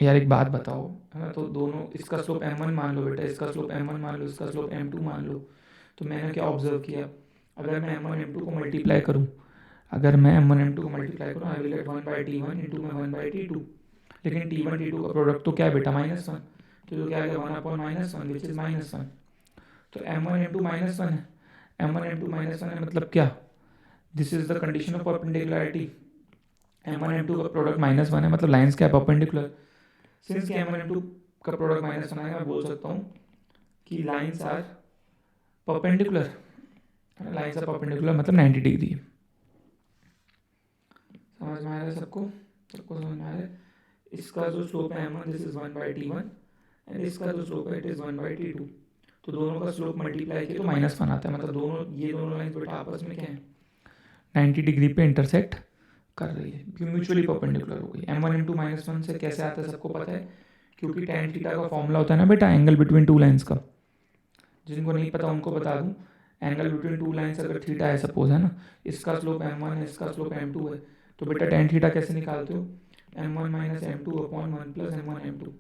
यार, एक बात बताओ, है ना, तो दोनों, इसका स्लोप m1 मान लो बेटा, इसका स्लोप m1 मान लो, इसका स्लोप m2 मान लो, तो मैंने क्या ऑब्जर्व किया, अगर मैं m1 m2 को मल्टीप्लाई करूँ, अगर मैं m1 m2 को मल्टीप्लाई करूँ, आई विल गेट 1/T1 इंटू में 1/T2, लेकिन T1 T2 का प्रोडक्ट तो क्या है बेटा -1, तो क्या आ गया 1/-1 विच इज -1, तो m1 m2 -1 है, m1 m2 -1 है मतलब क्या, this is the condition of perpendicularity, m1 m2 का प्रोडक्ट -1 है मतलब लाइंस क्या परपेंडिकुलर, सिंस m1 m2 का प्रोडक्ट -1 आएगा, मैं बोल सकता हूँ कि lines are perpendicular, lines are perpendicular मतलब 90 डिग्री। समझ में आ रहा है सबको, सबको समझ में आ रहा है। इसका जो स्लोप है m1 this is 1/T1 and इसका जो स्लोप है इट इज 1/T2, तो दोनों का स्लोप मल्टीप्लाई किया तो -1 आता है, मतलब दोनों, ये दोनों लाइन बेटा आपस में क्या है, 90 डिग्री पे इंटरसेक्ट कर रही है, क्योंकि म्यूचुअली परपेंडिकुलर हो गई। m1 m2 -1 से कैसे आता है सबको पता है, क्योंकि tan थीटा का फॉर्मूला होता है ना बेटा, एंगल बिटवीन टू लाइंस का, जिनको नहीं पता उनको बता दूं, एंगल बिटवीन टू लाइंस अगर थीटा है सपोज, है ना, इसका स्लोप m1 है, इसका स्लोप m2 है, तो बेटा tan थीटा कैसे निकालते हो, m1 minus m2 upon 1 plus m1 m2,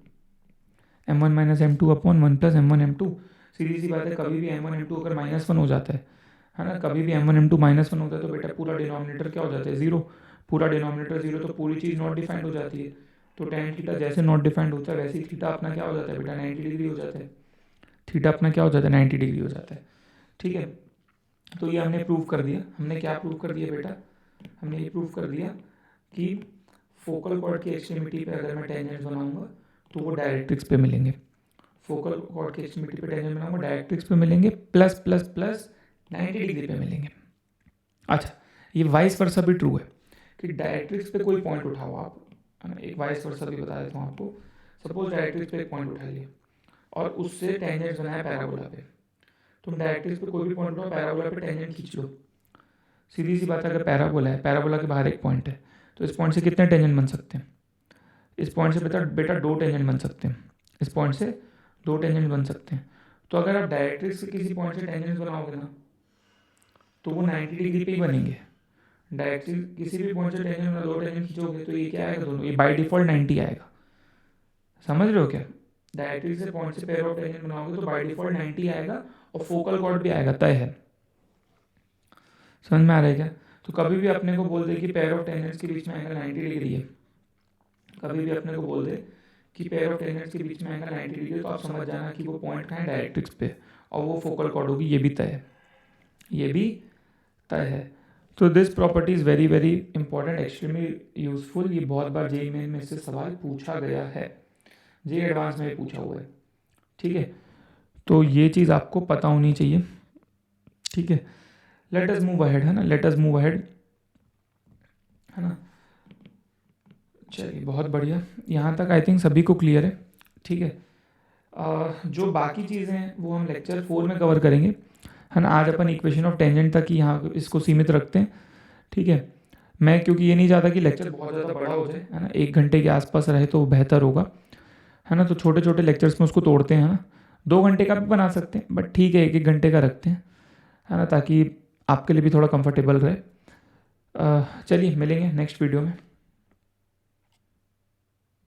m1 minus m2 upon 1 plus m1 m2। सीधी सी बात है, कभी भी m1 m2 अगर -1 हो जाता है ना, कभी भी m1 m2 -1 होता है, तो बेटा पूरा डिनोमिनेटर क्या हो जाता है, जीरो, पूरा डिनोमिनेटर जीरो, तो पूरी चीज़ नॉट डिफाइंड हो जाती है, तो tan थीटा जैसे नॉट डिफाइंड होता है वैसे ही थीटा अपना क्या हो जाता है बेटा, 90 डिग्री हो जाता है, थीटा अपना क्या हो जाता है, 90 डिग्री हो जाता है, ठीक है। तो ये हमने प्रूव कर दिया, हमने क्या प्रूव कर दिया बेटा, हमने ये प्रूव कर दिया कि फोकल कॉर्ड की एक्सट्रीमिटी पे अगर मैं टेंजेंट बनाऊंगा तो वो डायरेक्ट्रिक्स पे मिलेंगे, फोकल कॉर्ड की एक्सट्रीमिटी पे टेंजेंट बनाऊंगा डायरेक्ट्रिक्स पे मिलेंगे, प्लस प्लस प्लस 90 डिग्री पे मिलेंगे। अच्छा, ये वाइस वर्सा भी ट्रू है कि डायरेक्ट्रिक्स पे कोई पॉइंट उठाओ आप, है ना, एक वाइस वर्सा भी बता देता हूँ आपको, सपोज डायरेक्ट्रिक्स पे एक पॉइंट उठा लिया और उससे टेंजेंट बनाया पैराबोला पे, तुम डायरेक्ट्रिक्स पे कोई भी पॉइंट उठाओ, पैराबोला पे टेंजेंट खींच लो, सीधी सी बात है, अगर पैराबोला है, पैराबोला के बाहर एक पॉइंट है, तो इस पॉइंट से कितने टेंजेंट बन सकते हैं, इस पॉइंट से बेटा बेटा 2 टेंजेंट बन सकते हैं, इस पॉइंट से 2 टेंजेंट बन सकते हैं। तो अगर आप डायरेक्ट्रिक्स से किसी पॉइंट से टेंजेंट बनाओगे ना, तो वो 90 डिग्री पे ही बनेंगे, डायरेक्ट्रिक्स किसी भी पॉइंट से टेंजेंट में 2 टेंजेंट खींचोगे तो ये क्या आएगा, दोनों ये बाय डिफॉल्ट 90 आएगा, समझ रहे हो क्या, डायरेक्ट्रिक्स से पॉइंट से पेयर ऑफ टेंजेंट बनाओगे तो बाय डिफॉल्ट 90 आएगा और फोकल कॉर्ड भी आएगा, तय है। समझ में आ रहा है क्या, तो कभी भी अपने को बोल दे कि पेयर ऑफ टेंजेंट्स के बीच में एंगल 90 डिग्री है, कभी भी अपने को बोल दे कि पेयर ऑफ टेंजेंट्स के बीच में एंगल 90 डिग्री है, तो आप समझ जाना कि वो पॉइंट कहाँ है, डायरेक्ट्रिक्स पे, और वो फोकल कॉर्ड होगी, ये भी तय है, ये भी तय है। तो this property is very very important, extremely useful, ये बहुत बार जेईई मेन में इससे सवाल पूछा गया है, जेईई एडवांस में भी पूछा हुआ है, ठीक है। तो ये चीज़ आपको पता होनी चाहिए, ठीक है। लेट अस मूव अहेड, है ना, लेट अस मूव अहेड, है ना। चलिए बहुत बढ़िया, यहाँ तक आई थिंक सभी को क्लियर है, ठीक है। जो बाकी चीज़ें हैं वो हम लेक्चर 4 में कवर करेंगे, है ना। आज अपन इक्वेशन ऑफ टेंजेंट तक ही यहाँ इसको सीमित रखते हैं, ठीक है। मैं क्योंकि ये नहीं चाहता कि लेक्चर बहुत ज़्यादा बड़ा हो जाए, है ना, 1 घंटे के आसपास रहे तो बेहतर होगा, है ना। तो छोटे छोटे लेक्चर्स में उसको तोड़ते हैं, है ना। 2 घंटे का भी बना सकते हैं, बट ठीक है 1 1 घंटे का रखते हैं, है ना, ताकि आपके लिए भी थोड़ा कंफर्टेबल रहे। चलिए मिलेंगे नेक्स्ट वीडियो में।